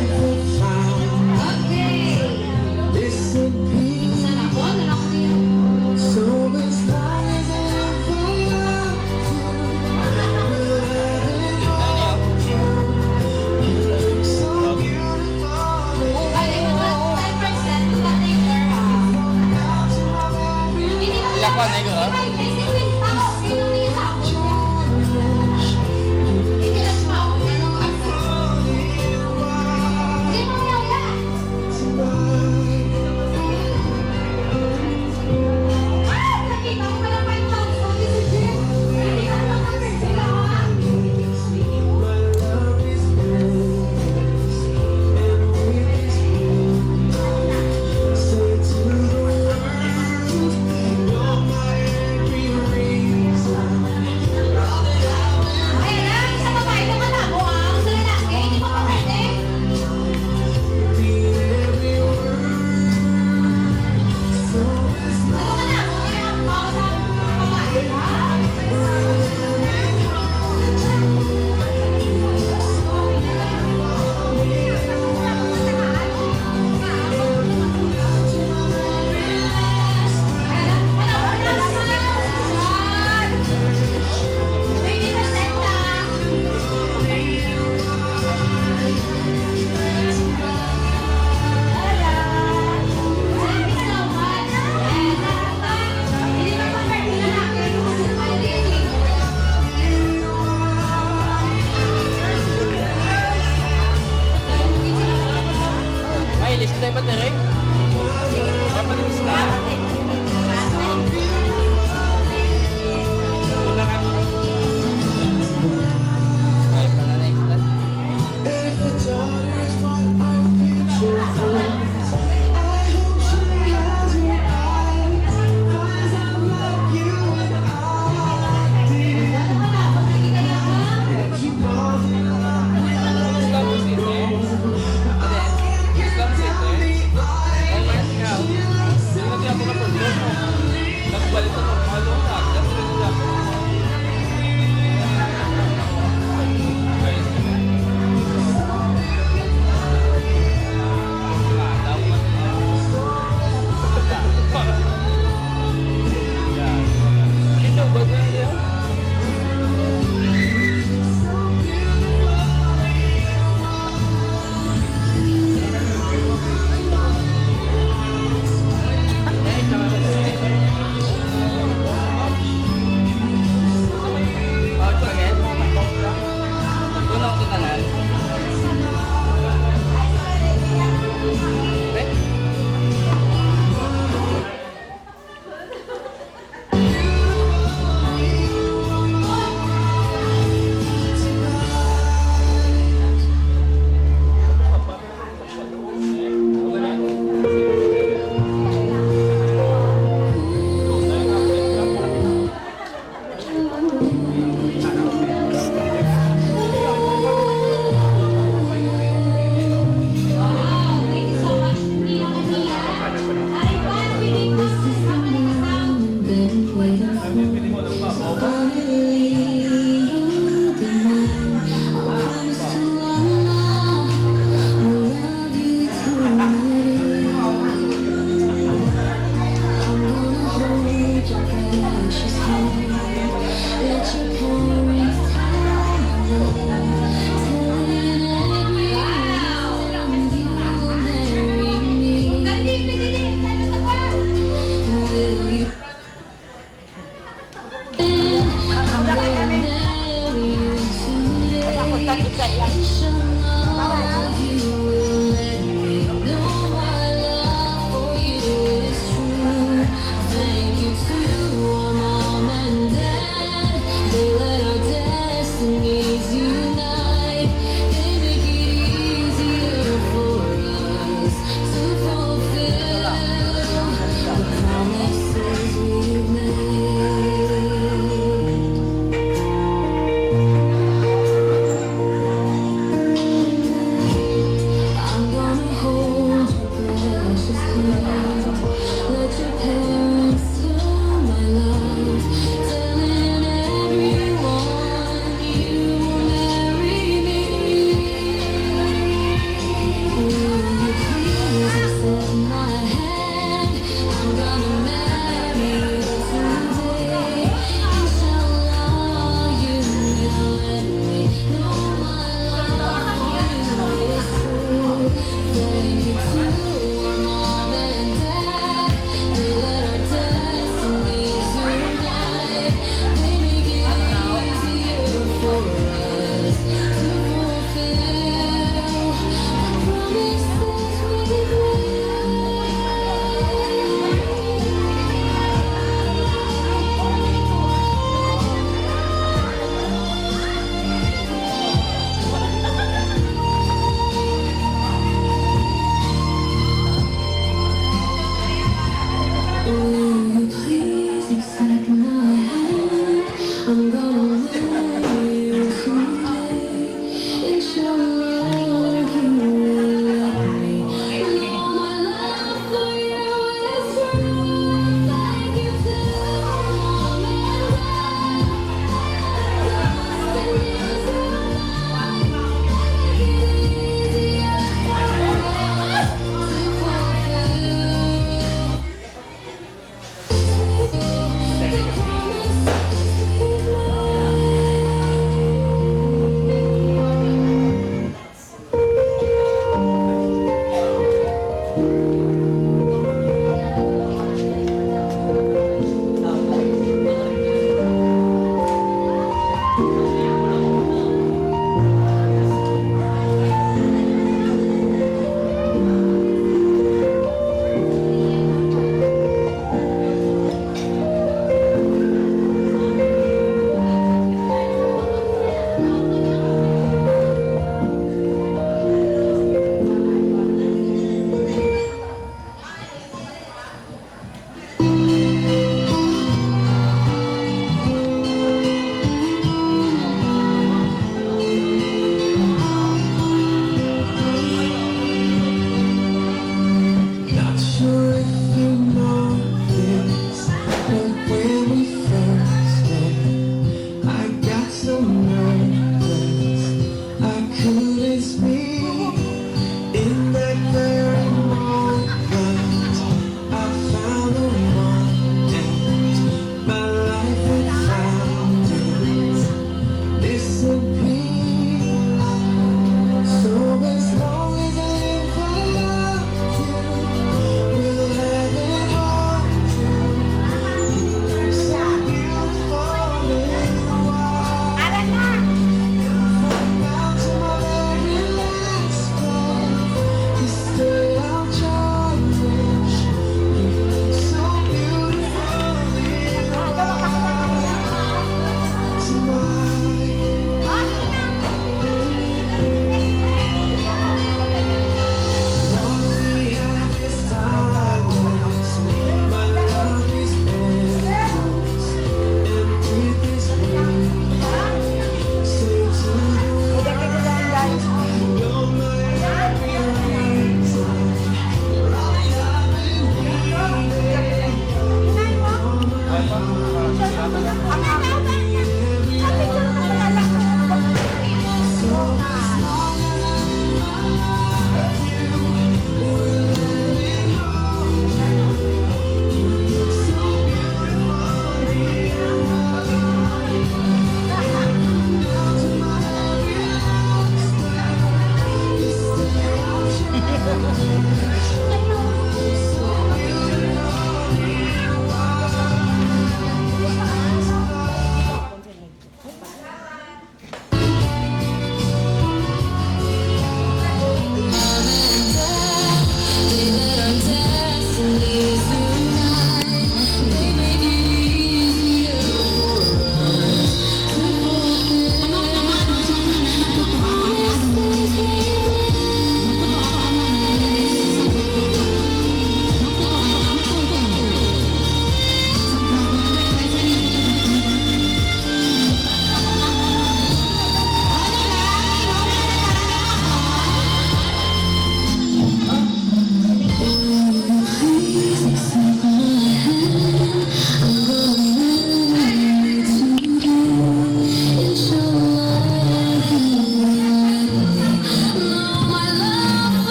Okay. Sana ako, nalak ko niya. Ay, ito ba? 10% later, ha? Hindi ko Ilan na ikaw, ha? Ay, may singwin tao. Sino may tao? Hindi na siya ako. Anong asa? Hindi mo yaya. Ah! Nakita ko pala 5,000. This is it. Hindi ka naman sila, ha? Ayan na, sa babae naman ako, ha? Sa lalaki, hindi mo pa pwede. Ano ka na? Kaya ang baka sa babae, ha? Ayan na, wala naman. 20% lang. Ay, list tayo ba tere? Dapat list na. Ay, pala na yung Islam City. Islam City.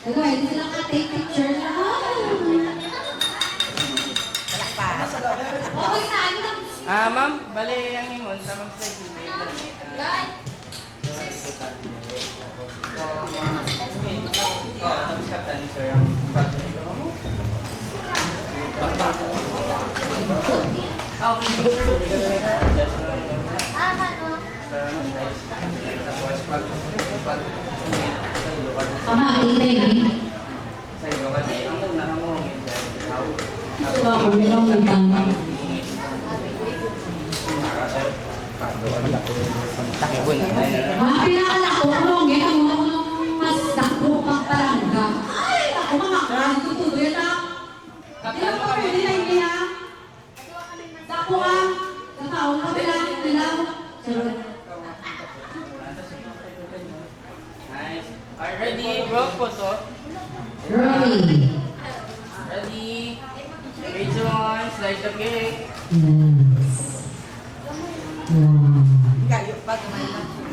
Pwede sila ka-take picture na. Okay na, ano lang. Ma'am, bali ang imon, tamang slide hindi. Tapos kaptan, sir. Pamakitin. Sa iyo kasi, ang una ang mungin dyan. Ito ako, meron ng tama. Takibon. Mga pinakalako ko, ngayon mo nung mas dako kang palangga. Ay, ako mga kan, tutuloy na. Hindi mo pa rin nila hindi ha. Dako ka. Sa taon ka nila. Sunod. Nice. Are ready, bro? Photo. Ready. Ready. 3, 2, 1, slide the cake.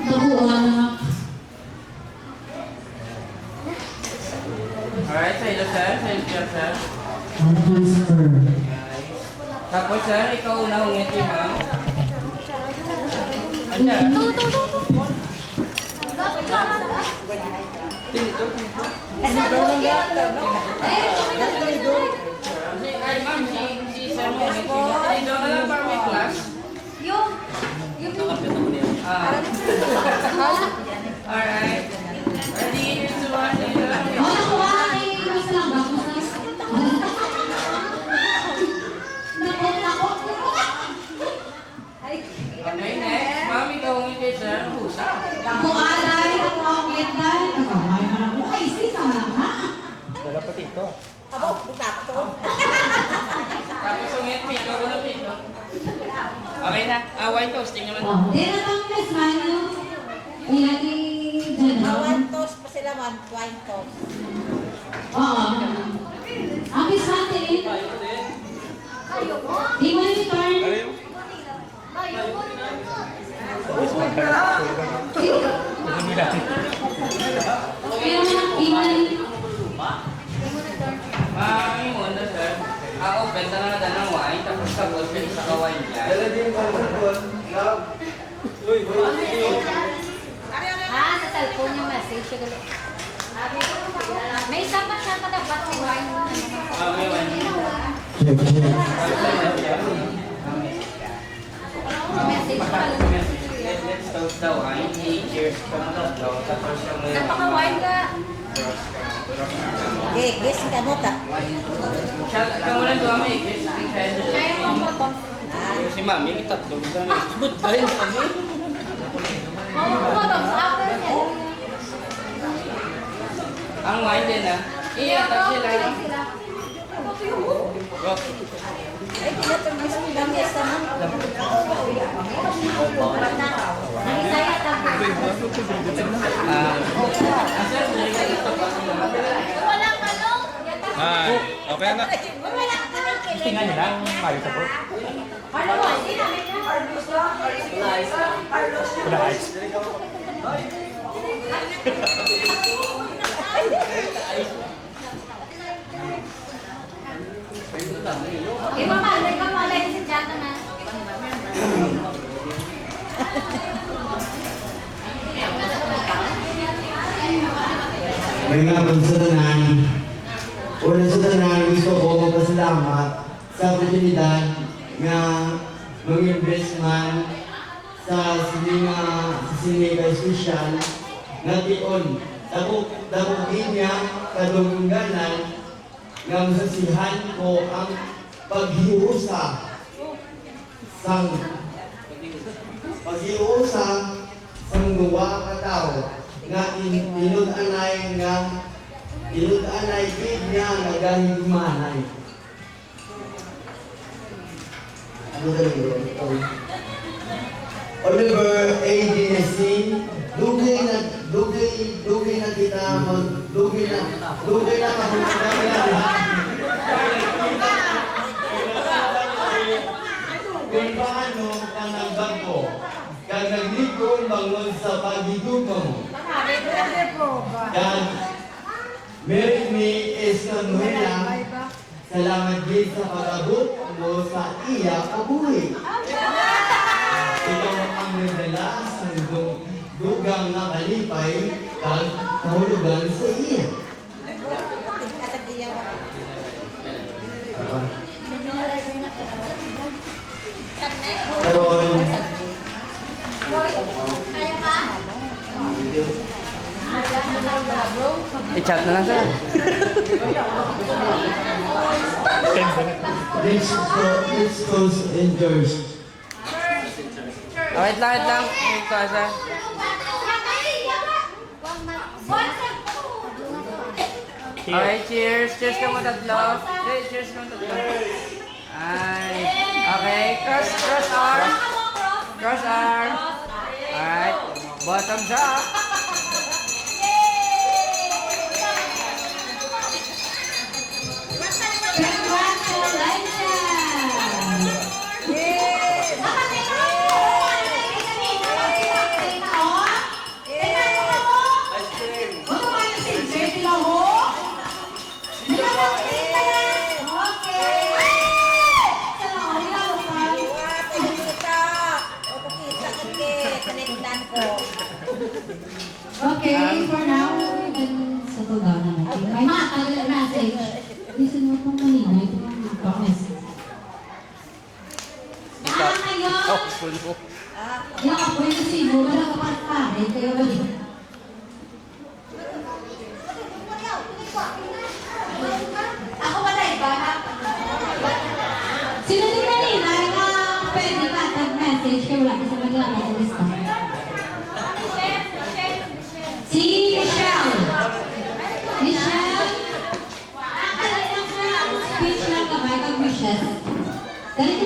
Nakuha na. Alright, sa ilo, sir. Sa ilo, sir. Transfer. Tapos, sir, ikaw una hungiti, ma'am. Anda. Ay, ma'am, si sir mo hungiti. Ito na lang para may class. Alright. Ready, 3, 2, 1, Oh, nakuha na yung isa lang. Nako. Okay, next. Ma'am, ikaw hungiti, sir. Husa. Ako alay, ako ang kitay. Nakamay man ako. Ay, sisa lang ha. Tapos hungiti, ikaw na pito. Okay na. White toasting naman. Oh, di na bang Miss Manu? Iyan ni Janelle. One toast pa sila, wine toast. Oo. Ang Miss Manu din. Di mo yung turn. Pero di mo Mami mo na, sir. Ako, benta na natin ng wine. Tapos kapos ka isa ka wine dyan. Sa cellphone yung message. May isa pa siya dapat si wine. May wine. Message pa lang. Let's toast the wine. Cheers ka mo tatlo. Tapos yung may Napaka-wine ka. Guess ka mo ta. Ikaw mo lang doon, may kiss. Kaya mo ang photo. Si mami, itatlo. Good ba yun kami? Photos after that. Ang wine din, ha? Iyatak sila. Go. Ay, kinatagis mo lang yes naman. Nagisaya tabi. Sir, bigyan ito pa sa mga. Wala ka long. Okay na. Wala ka lang kilig. Tingnan nyo lang, mayo sa po. Ano mo? Sinabi niya? Ipamalay ka, malay si Jana na. May nga pagsudanan. Unang sudanan, gusto ko magpasalamat sa oportunidad na mag-invest man sa sininga espesyal na tiyon. Dakugin niya kadungganan nga masasihan ko ang paghiusa sang duwa ka tao nga inud-anay gid niya nagahigmanay. Ano talaga ito? Oliver A. Dinesin, dugay na kita dugay na kung paano ka nagbago, kagaglikon bangon sa pagigugma mo. Merit me Estanuela. Salamat din sa pag-abot mo sa iya kabuhi. Ikaw ang nagdala sa dugang na kalipay kag kahulugan sa iya. Karon, I-chat na lang sir. this goes indoors. Wait lang. Ito sir. Okay, cheers. Cheers ka mo tatlo. Cheers ka mo tatlo. Ay. Okay, cross arm. Cross arm. Alright. Bottoms up. Okay, for now, sa tugaw na natin. May mga message. Listen mo pong kanina, ito ang message. Ngayon, yung ako yung sibo, wala ka pa pare, kaya wala. Ako wala iba na. Sino din kanina na pwede ka tag-message kaya wala ka sa maglalagay sa lista? Si Michelle. Michelle, speech lang ka ba? Kag-wishes. Dahil,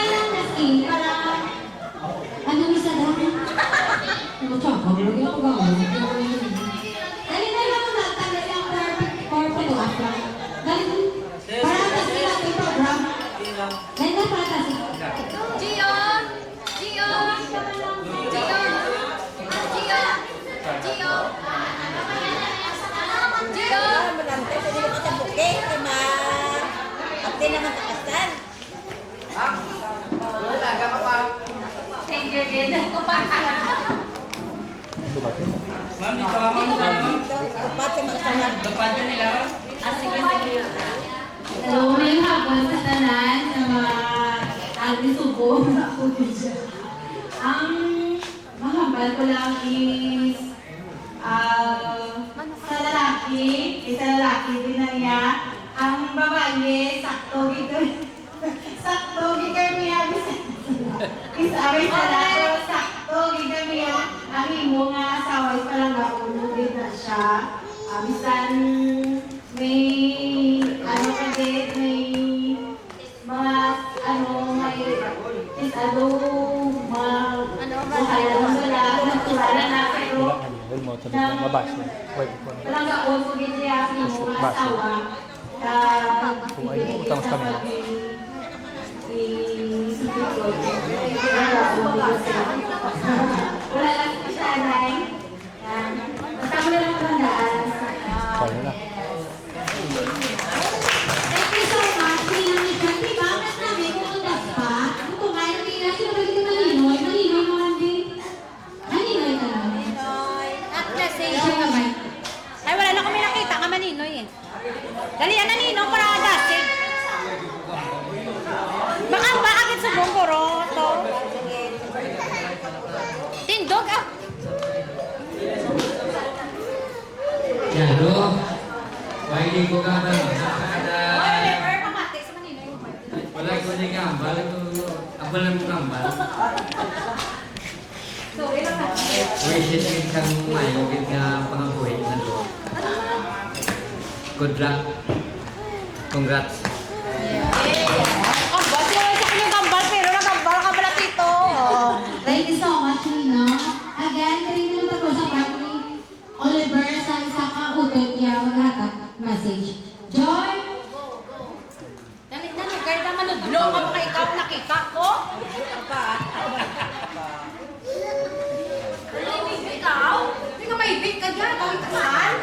lang na para, ano isa daw? Ano tsaka? Lagi ako gawin. Dahil na lang natatanggal yung for photograph. Dahil, para kasi lang yung program. Dahil na para kasi. Gio! Malante, pwede mo kita bukit, ma. Abdi naman kakasal. Thank you, Gina. Ma'am, dito ka ma'am. Dapat yung magkasalan. Dapat yun nila. Sige. Hello, may hapon sa tanan sa mga agri-subo. Ang mahambal ko lang is sa lalaki, isa lalaki din na niya. Ang babae, sakto gito. Sakto gito niya. Isa rin sa lalaki, sakto gito niya. Ang imo nga asawa is palang gaulo din na siya. Bisan may may mga may isado, mga buhayan mo wala, natural na pero walang gaon ko din siya sa mga asawa utang sa kami wala lang siya nai basta mo na lang tandaan thank you so much pinangitan di ba mas namin kung undas pa kung kumain nila sila ba dito malinoy naman din malinoy ka naman Ay, wala na kami nakita nga maninoy eh. Dali yan na ninong para adasig. Baka bakit sa bongkoro to? Tindog ah. Yan, no? Wailing ko ka na. Wala ko din gambal. Abal na mo gambal. Wishes kang mayo ka pangabuhi na to. Good luck. Congrats. Ang bati naman sa kanyang gambal pero nagambal ka pala dito. thank you so much Nino again kanina naman ako sa part ni Oliver sa isa ka utot niya maghatag message Joy Dali na, lugar naman nudlo ka mga ikaw nakita ko. Ikaw? Hindi ka maibig ka dyan. Kawit ka saan?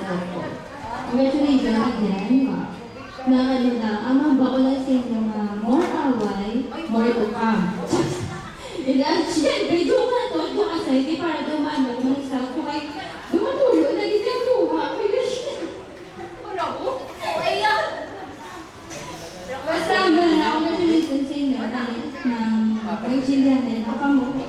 Opo. Congratulations again. Na ano na, ang mga bako lang sa inyo na more away, more to come. Ilan, siyempre, doon ka to, doon ka sa hindi para dumano, mag-start ko kay dumatulo, naging nagluha. May gasya. Wala ko. Basta ang gano'n ako congratulations sa inyo na nag-chilihan din. Ako mo.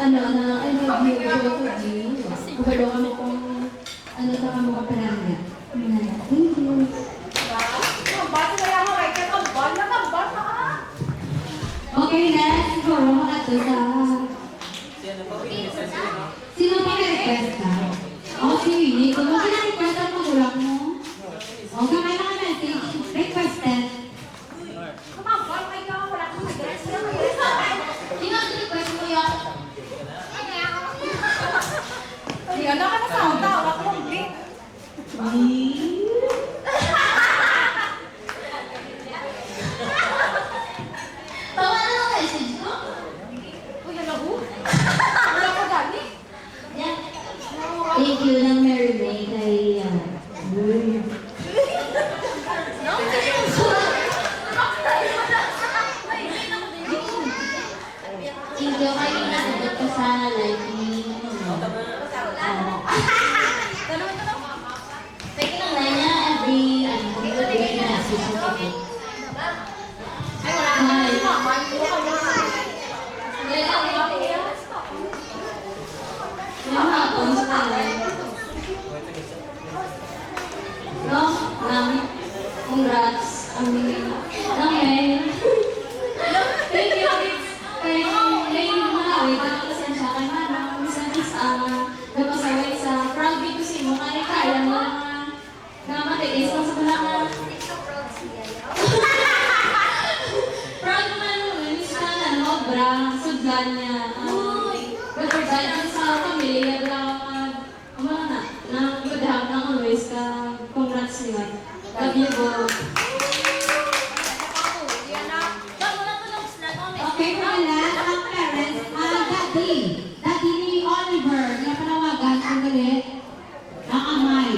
Ano, na I love you, both of you. Kupalo kami kung ano sa kamo kaparanga. Thank you. Okay, next. Siguro makato sa... Sino pa request ka? Ako si Winnie. Kung mo request ang magulang mo. O, kamay na ka message. Requested. Sino ang request mo yun? Yan na ka na sound daw. Ako complete. Tawa na ang message ko? Uy, ano ko? Wala ko dali. Yan. Thank you ng Mary May kay... Thank you kayo nasagot ko sa live ni... Thank you lang na niya every day na susunod. Ay, wala ka na. Yung hapon sa no, congrats. Thank you. Kaya ngayon mga wait, pasensya kay Manang. Minsan napasaway sa proud ko si mo. Kaya mo na matiis lang sa balangan. Proud naman mo. Minsan obra, sudlan niya. But for guidance sa pamilya, nagpadahap ng always ka. Congrats niya. Love you both. Okay, wala. Ang parents, Daddy ni Oliver, na panawagan ang galit ng amay.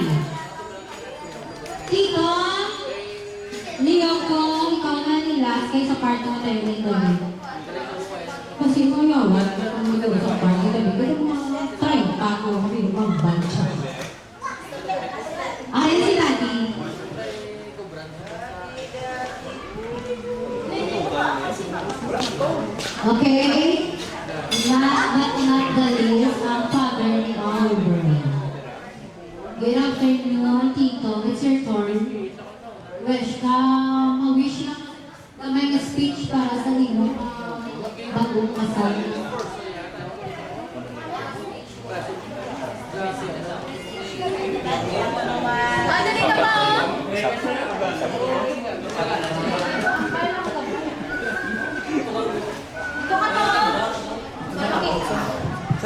Tito, Leo ko, ikaw na nila kay sa part ng tayo nito. Kasi mo yawan, kung mo sa part ng tayo, pero mga try pa ako, kami magbansya. Ayan si Daddy. Okay. Last but not the least, ang father ni Oliver. Good afternoon, Tito. It's your turn. Wish ka, ma-wish lang na may speech para sa lino bagong kasal. Madali ka ba?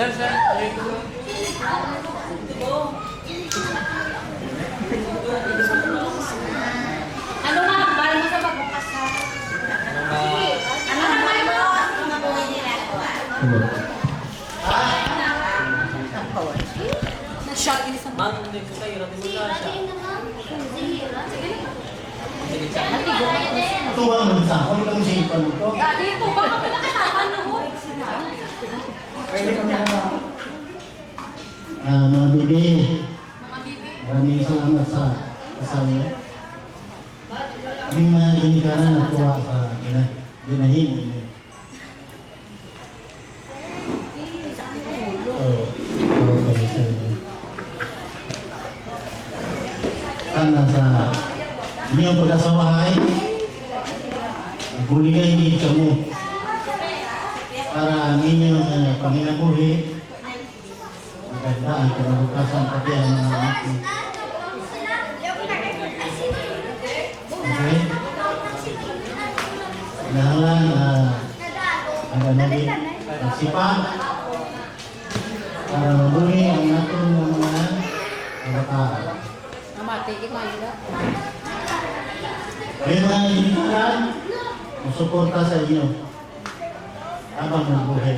Sir. Ano nga, mahal mo sa pagkakasal? Ano naman mo? Na-shot in sa mga. Tuwa mo sa ako, itong cellphone ko. Dali po, baka pinakatakan na mo. Mga bibi, maraming salamat sa kasal niyo. Kaming mga ginikaran na tuwa sa ginahin niyo. Okay, sir. Sana sa inyong pagkasawahay, buligay din kamo para ang inyong panginabuhi maganda ang kinabukasan pati ang mga anak mo. Okay? Kailangan ang ganagin sipa para mabuhi ang natong mga kabataan. Namati, ikaw yun. Kaya na initan, suporta sa inyo habang nabuhay.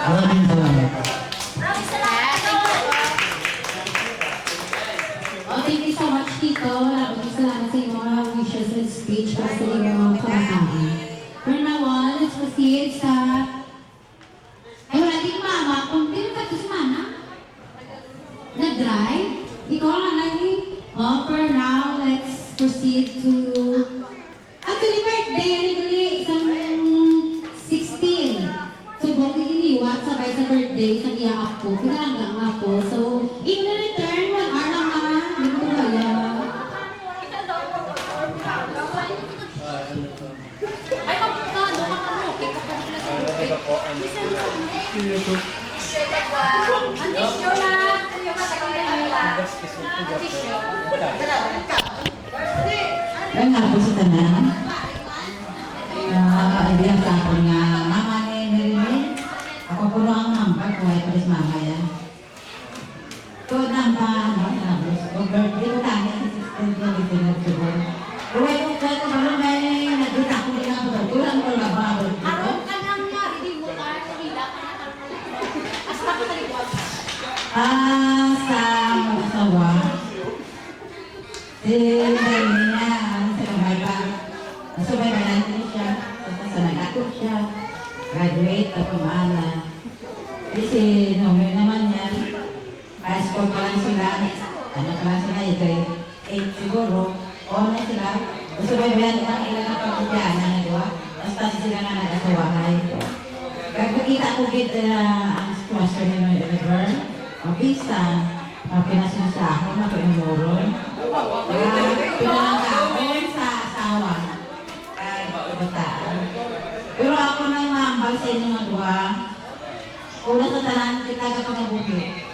Maraming salamat. Oh, thank you so much, Tito. Maraming salamat sa inyong mga wishes and speech para sa inyong kabataan. From now on, let's proceed sa... Ay, wala din mama. Kung pinagkat ko si Mana, nag-drive. Ikaw ang lagi. Oh, for now, let's proceed to... Actually, birthday, ano isang 16. So, buong iniwat, sabay sa birthday, sa iyaak po. Pinalanggang ako. So, in return, 1 hour lang naman. Hindi ko kaya. Ay, magkano ka ano? Kaya ka na sa Ang tissue na. Yung matagal na nila. Ang tissue. Kaya nga po sa tanan. Idea sa ako nga, mama ni Marilyn, ako puno ang nambag ko ay palis mama yan. Tuod namba, kung birthday ko tanya si 16 ko dito nagsubo. Kung ko balong may nagdita ko din ako, kulang ko lang ba birthday ko? Araw ka nang hindi mo ka. Nila ka na tanong. Asa ka talikod? Sa mga asawa, si Marilyn niya, sa kamay pa. Nasubay natin siya, sa nag-akot siya, graduate at kumana. Kasi noong naman yan, high school pa lang sila, ano pa lang sila, ito 8 siguro, o na sila, nasubay ang ilang kapagkutyan na nagawa, basta sila na nag-asawahay. Pagkakita ko ang sitwasyon ni mga girl, mabisa, pinasin sa ako, mapinumoron. Pinangakon sa asawa. Kabataan. Pero ako nang maambal sa inyo mga duwa, una sa tanan, kita ka pangabuhi.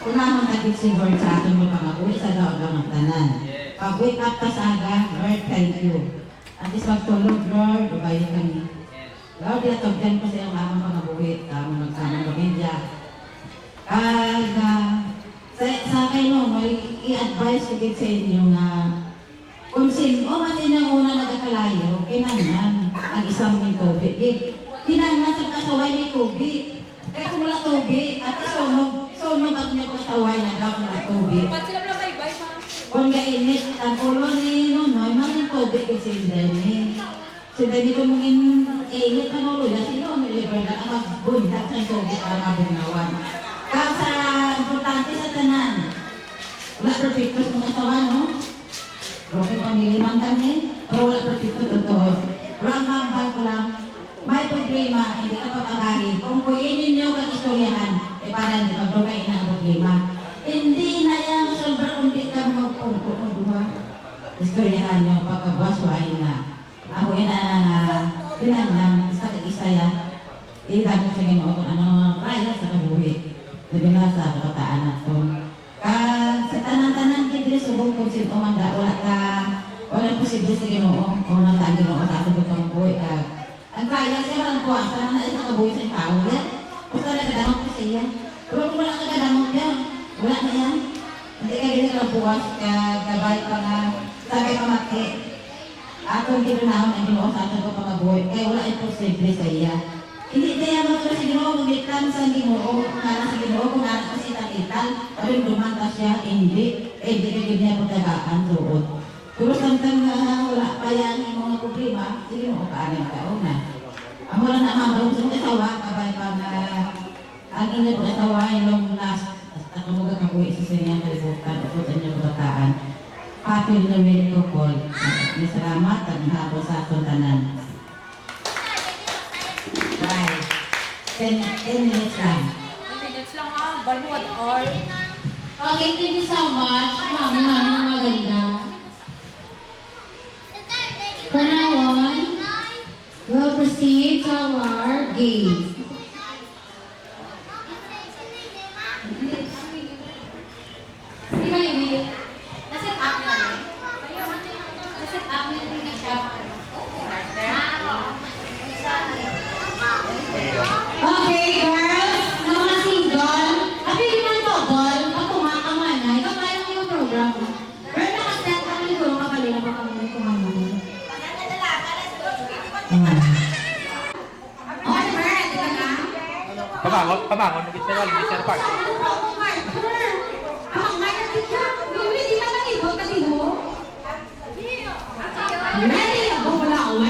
Unahon tagit si Lord sa atin mo pangabuhi sa daw ng tanan. Pag-wake up ka sa aga, Lord, thank you. At is magtulog, Lord, ubayin kami. Lord, yatogdan ko sa iyong amang pangabuhi, tamo nagsamang pamilya. Sa kayo, may i-advise ko din sa inyo na kung sino man din ang una nagkakalayo, kinanglan ang isang may tubig. Kinanglan sa kasaway may tubig. Kaya kung wala tubig, at sunog at niya kasaway na daw na tubig. Ba't sila pala bye-bye pa? Kung gainit, ang ulo ni Nonoy, mga tubig kasi si Danny. Si Danny kung mungin init ang ulo niya, sino ang niliber na ang magbundak sa tubig para mabunawan. Kaya sa importante sa tanan, wala perfecto sa mga tawa, no? Rocky pamiliman kami, pero wala perfecto totoo. Wala mambal ko lang, may problema, hindi ka pag-akari. Kung kuyin ninyo kang istoryahan, para hindi pag-rokain ang problema. Hindi na yan masolver kung di ka magpungko duha. Istoryahan nyo, pagkabaswain na. Ako yun pinanang, sa kag-isa yan. Ilan ko sa Ginoo kung ano kaya sa kabuhi. Sabi na sa kabataan nato. Sa tanan-tanan kidri subong kung sino manda, wala posible sa Ginoo. Kung nang Ginoo sa ato kang buhi. Ang kaya siya lang po, sa na sa kabuhi sa tao yan. Kung talaga kadamang ko siya. Pero kung wala kadamang yan, wala na yan. Hindi ka ganyan lang buwas, gabay pa nga, sabi pa mati. Akong ginunahon ang Ginoo sa ato kang buhi. Kaya wala imposible sa iya. Hindi kaya magkala si Ginoo, magitlan sa Ginoo, kung nana sa Ginoo, kung nana sa itang-itan, pero dumanta siya, hindi ka ganyan pagkagaan, suot. Pero samtang wala pa yan yung mga problema, si Ginoo kaalang taon na. Ang wala na mamang sa kasawa, kabay pa na ang inyo kasawa, yung last, at kumuga kabuhi sa sinyang kalibutan, at sa inyong kabataan. Patil na may tukol, may salamat at hapon sa atong tanan. Right. 10 minutes lang. 10 minutes lang ha. Balmuad or. Okay, thank you so much. Mami, maganda. From now on, we'll proceed to our games. Di ba yun? Naset up na rin. Naset up na rin na siya. Okay, girls, na mga single, apili man to, girl, pag kumakaman na, ikaw kaya mo yung program. Pero nakaset ang libro, makabangon ng Sir Wally, Sir Park. Ready? Oh, wala ako.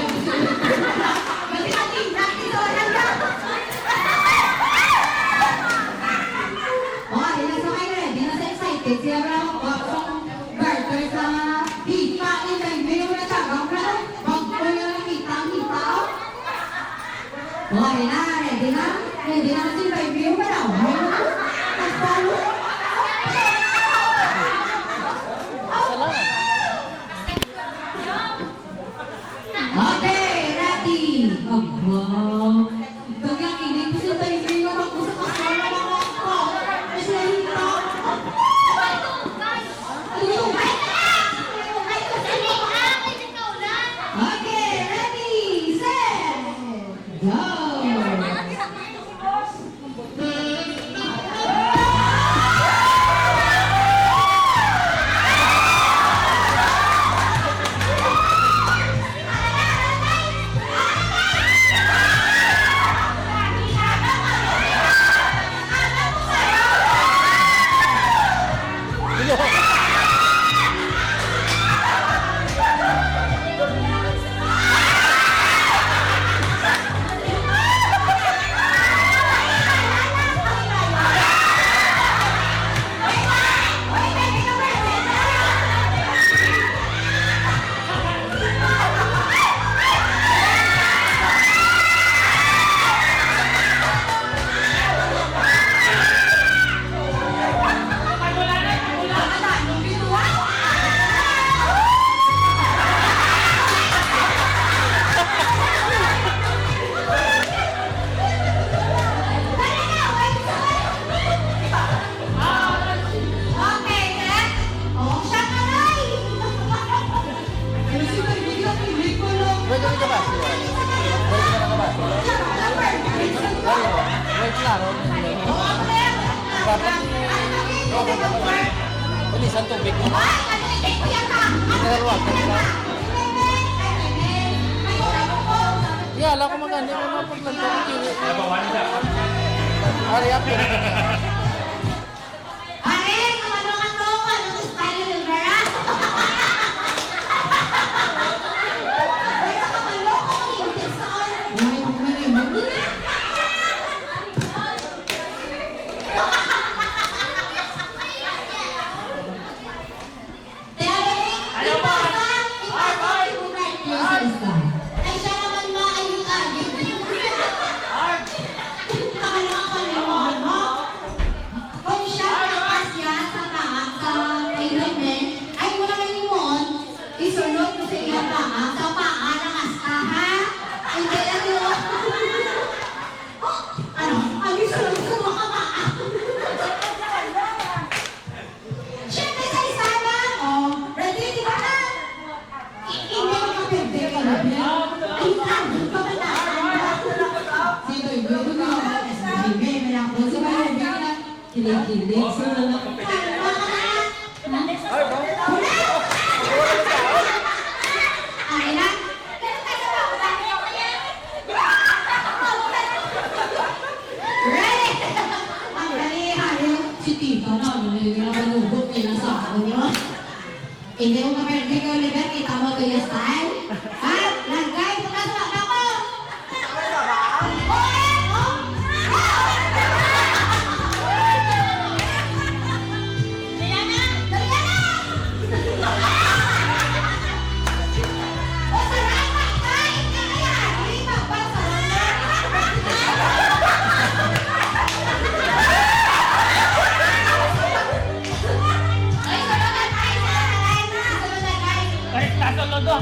Okay, nasa kayo ready? Nasa excited siya raw. Bakong garter sa hipa. May yung nagkagaw na. Bag ko yung nakita ang hipa. Okay na, ready na? Ready na kasi review ba daw? Nagpalo. Okay, ready. Wow. Bagang ini ko sa review ako sa kasama ng ako. Kasi hita. Okay, ready, set, go! Bilisan tubig mo. Yeah, alam ko maganda yung mga paglanto ng kili. Hurry up. Kilig-kilig sa si Tita na, nalulubog niya sa ako niyo. Hindi mo kapag kay Oliver, kita mo ito yung style? Ha? Lagay mo na sa mata ko! Go,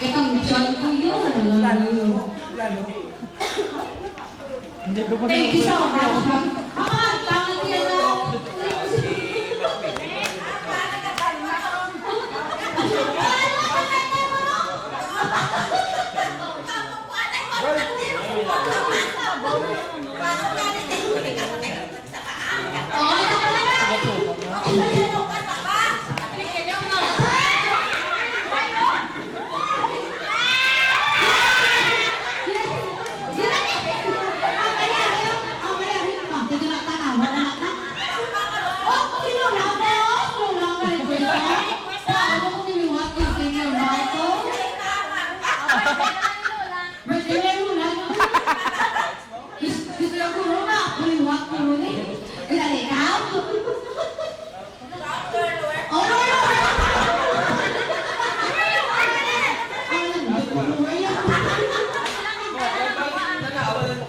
Itong John ko yun. Thank you so much. Tangan yan na.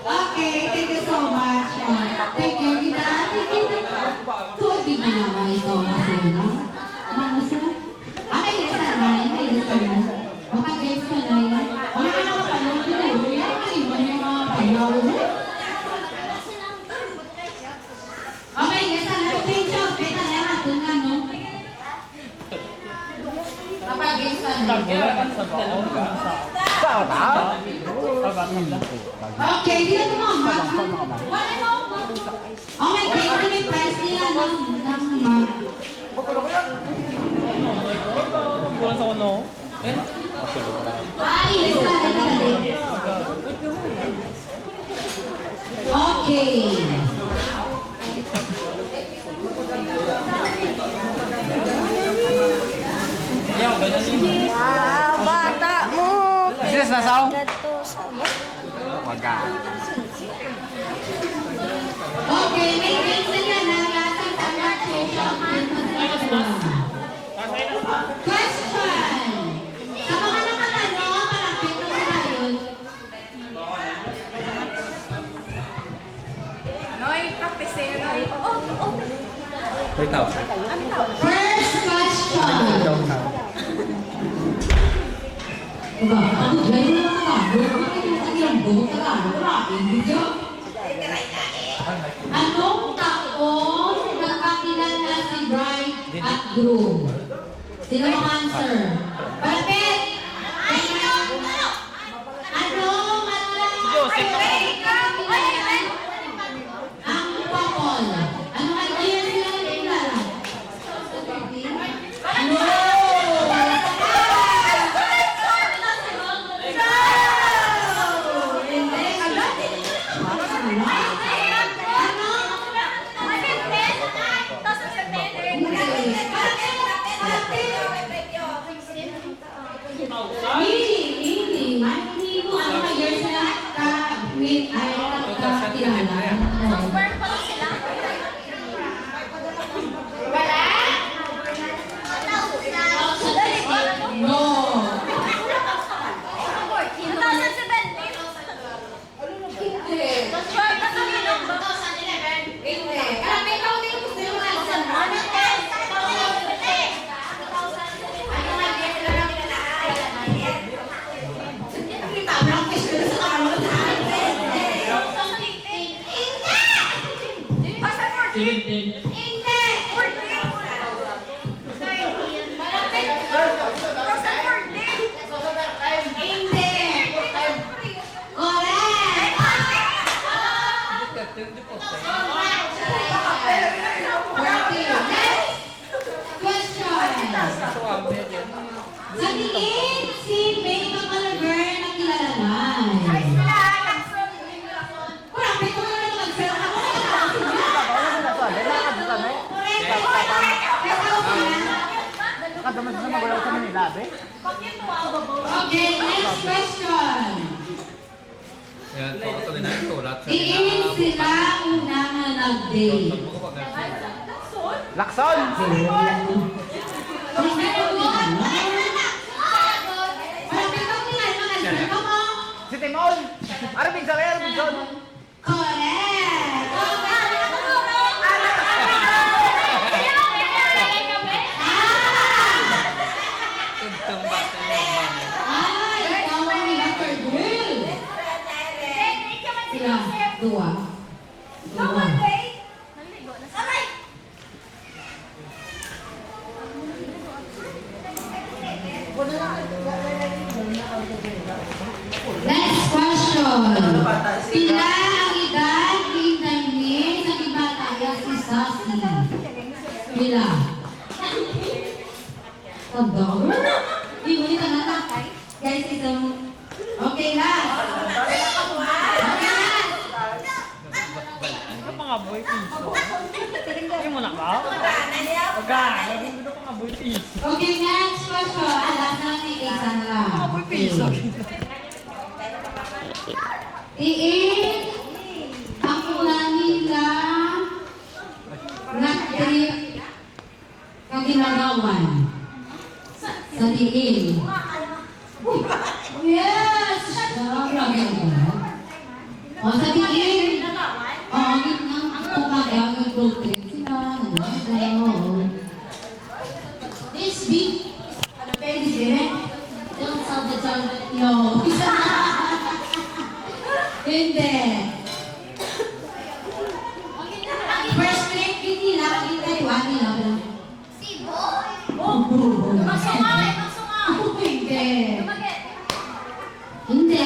Okay, thank you so much. Thank you. Tuwag din na naman ito kasi, no? Ano sa? May lista na. Baka games ka na yan. Wala ka na kapanood na yun. Iba yung mga payaw mo. Okay, lista na. Thank you. Beta na yan. Ito nga, no? Kapag games ka na. Okay, di na naman. Okay, thank you. May price nila ng mag. Ay, lista na. Okay. Sis, nasaw? Waga. Okay, may games nila na lasang conversation. Question! Sa mga nakatanong, malapit na sila yun. First question! Ba, ako dyan yung mga tabo. Bakit yung kanyang buhok na tabo? Grabe, hindi Anong taon nagkakilala si bride at groom? Sino ang answer? Palapit! Anong ang couple? Anong idea sila nagkilala? No! Hindi ko ano ka years na ka-meet ay kakilala. No. Sa tingin, si May Macalaver na kilalanay. Wala, may ito na lang nag-sell ako. Okay, next question. Diin sila unang na nag-date. Lakson! Si Timon! Arabig sa layer, John! Correct! Tuntong bata yung man. Dua. Dua. Next question. Pila ang edad ni Daniel sa ibataya si Sassy? Pila? Tanda ko. Hindi mo nita nata. Guys, isang... Okay na. Okay na. Okay, next question. Alam na ni isa na lang. Tiin ang ulan nila nag-trip kaginagawan sa diin. Yes! O sa diin, o ang kumaga mag-road trip sila. This week, ano pwede din? Don't sound the sound no. Hindi. First trip nila, kita iwan nila. Oh, hindi. Hindi.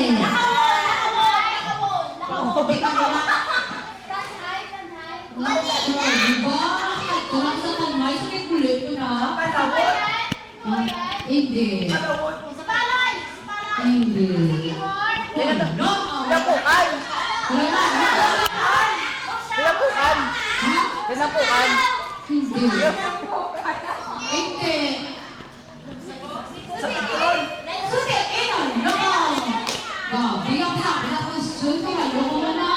Kurang sa tanay, sakit kulit ko na. Hindi. Hindi. Pinapukan! Pinapukan! Pinapukan! Hindi. Hindi. Susi, inon, loko. Bigyan ka, question ko na, loko mo na.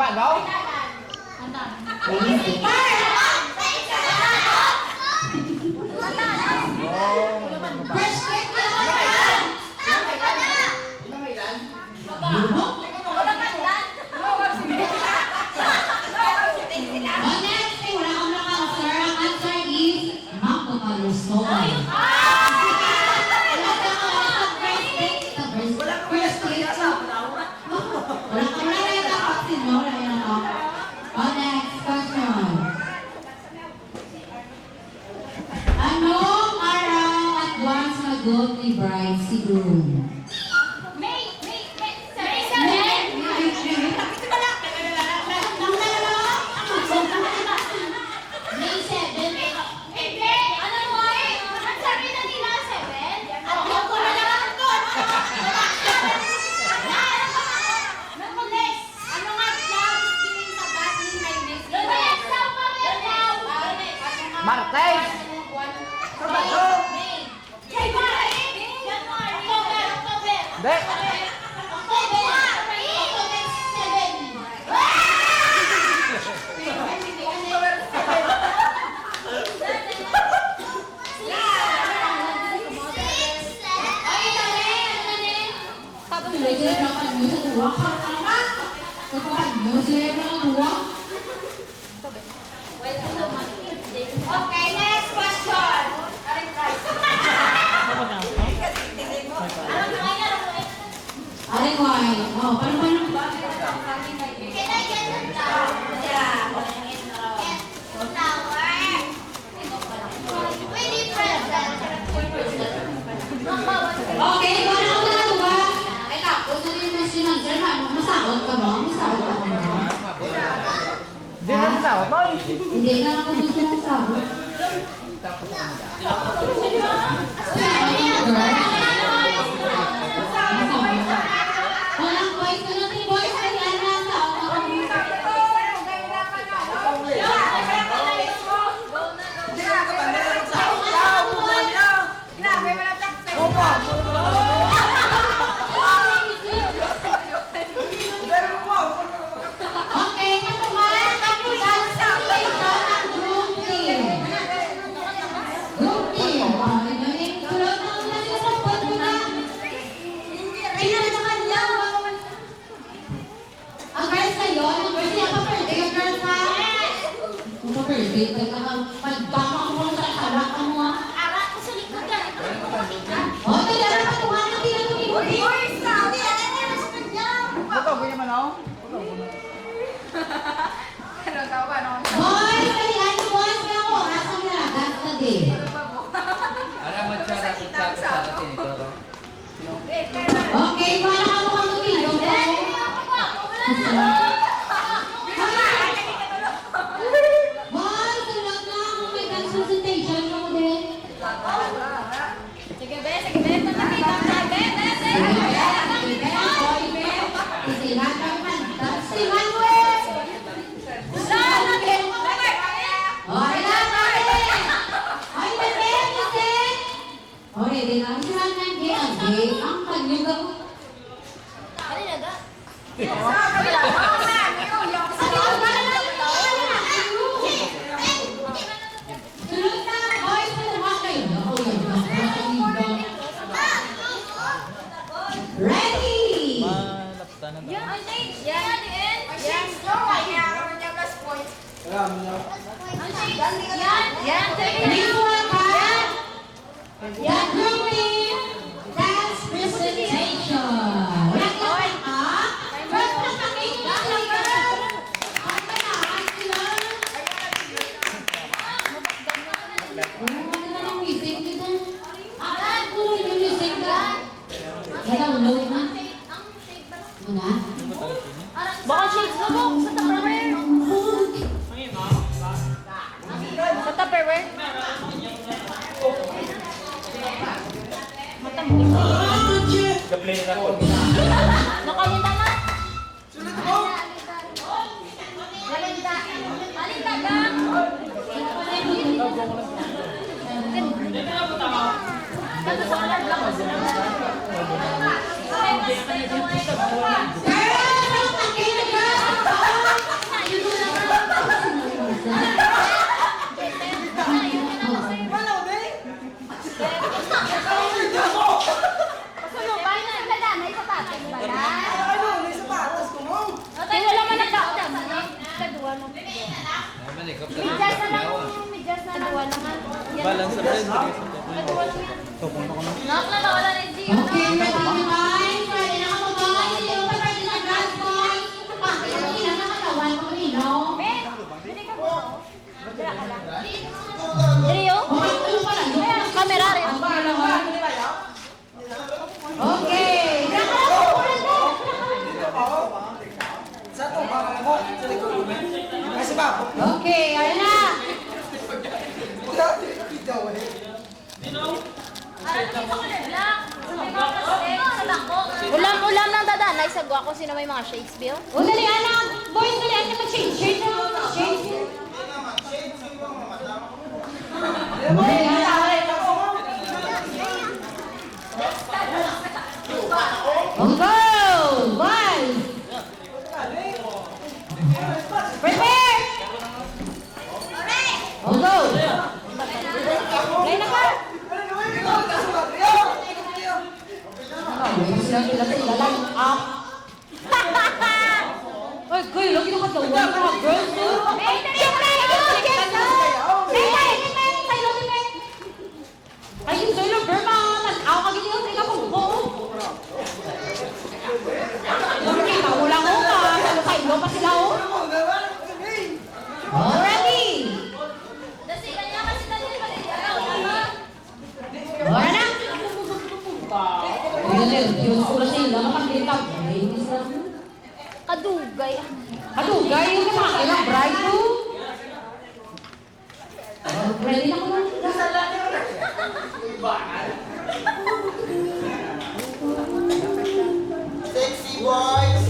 Bagaw? First trip na Anong araw at buwan sumagot ni bride si groom? Martes! Hindi! Okay, next question. Aling why? Oh, paano? Can I get the flower? Yeah. Flower. We need present. Okay, ikaw na ako na ba? Ay, tapos na rin na sinanser. Masakot ka ba? Masakot ka ba? Hindi na sa ako, Hindi na ako doon sinasabot. Walang boys ko na 3 boys. Ay, ano sa ako? Okay, natumal. Ang groom team. Group team. sa first date, magbaka mo sa arak ka mo ah. Arak ko sa likod yan. O, kaya na patuhan na tinatulog. Boys, kalian niyo boys, kaya ako, asa mo na, that's the day. Alam mo, tsara, sa atin ito. Okay, para ka mo kang tumilong ko. Boys, sunod na kung may consultation mo din. Sige, be. Sige, be. Be. Si Manuel! Okay na, bakit? Ay, bebe, listen! Okay, di lang sila ng gay. Ang kanyang gawin. Sunod na, boys, naman kayo. Ready! Next one, ha? Yan, grouping dance presentation. Wait lang, ha? First na kami, lalagyan. Ang ganahan sila. Ano na ng music nito? Puro yung music ka. Kaya load na. Muna? Baka shades na mo sa Tupperware. Sa Tupperware? Nakalita na? Sulit mo? Malita. Malita ka? Ganda sa color black. Wala man nagkakot. Kadua mo. Midjas na lang. Midjas na lang. Balance sa friend. Kadua lang yan. Nak na wala na yung Gio. Okay, ready na guys? Ready na ka ba guys? Hindi mo pa ready na dance boys? Hindi na nakatawan ko nino. Dili ka mo. Dila ka lang. Dili yo? Kamera rin. Okay. Okay, ayun na. Ulam ng dadanay sa gwa kung sino may mga shades, Bill. O, dali, anak. Boys, dali, anak. Mag-change. Change na mga change. Okay, anak. On go! Boys! Prepare! On go! Play na ka! Sila lang up. Ay, girl, lagi na katawa ka, girl. Ayun, sa'yo, girl, mag-aw ka ganyan sa ikaw kung buo. Nakikita mo lang ako ka, salo kayo pa sila ako. Already! Wala na! Yun sila sila, makakilitap. Kadugay. Kadugay, yung kapakil ang bride ko. Ready na ko lang. Sexy boys!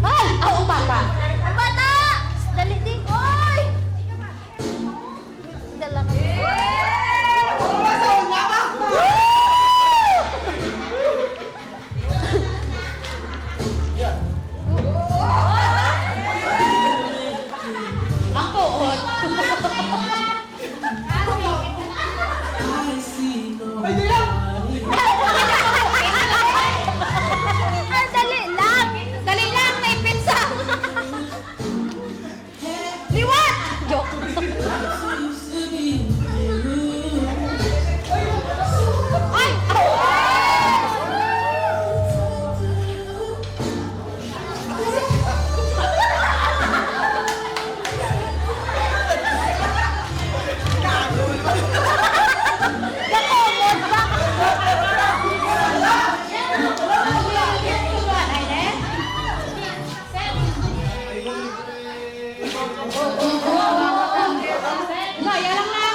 Ay! Ang bata! Ang bata! Dali din! Oy! Dala ka. Dali lang! Dali lang! May pizza! Liwat! Joke! Ay! Nakomod ba? Gaya lang lang!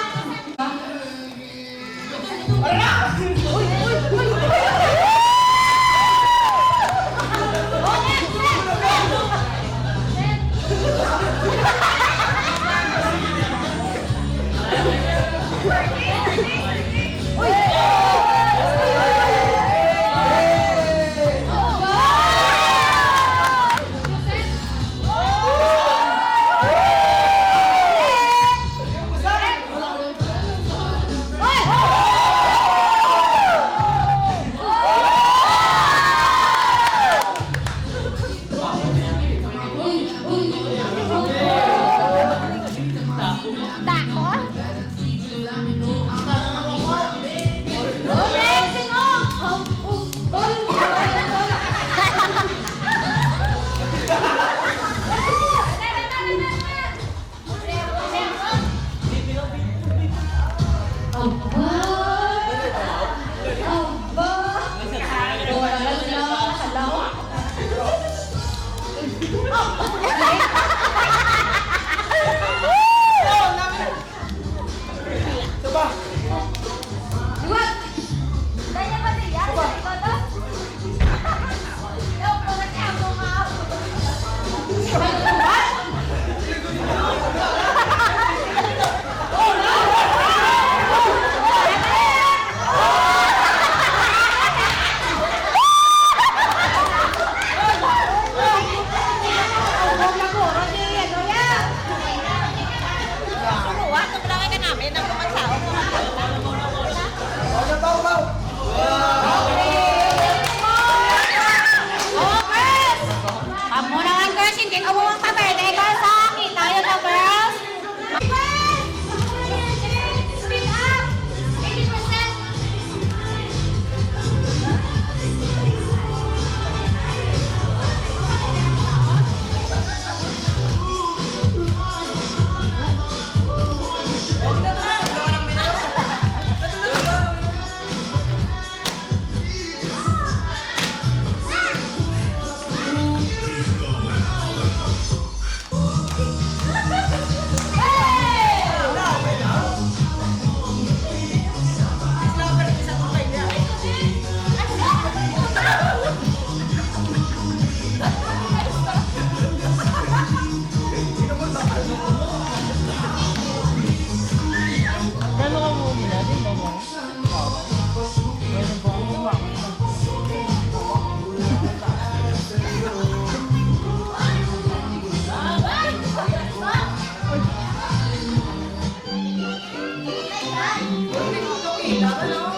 Laban ako!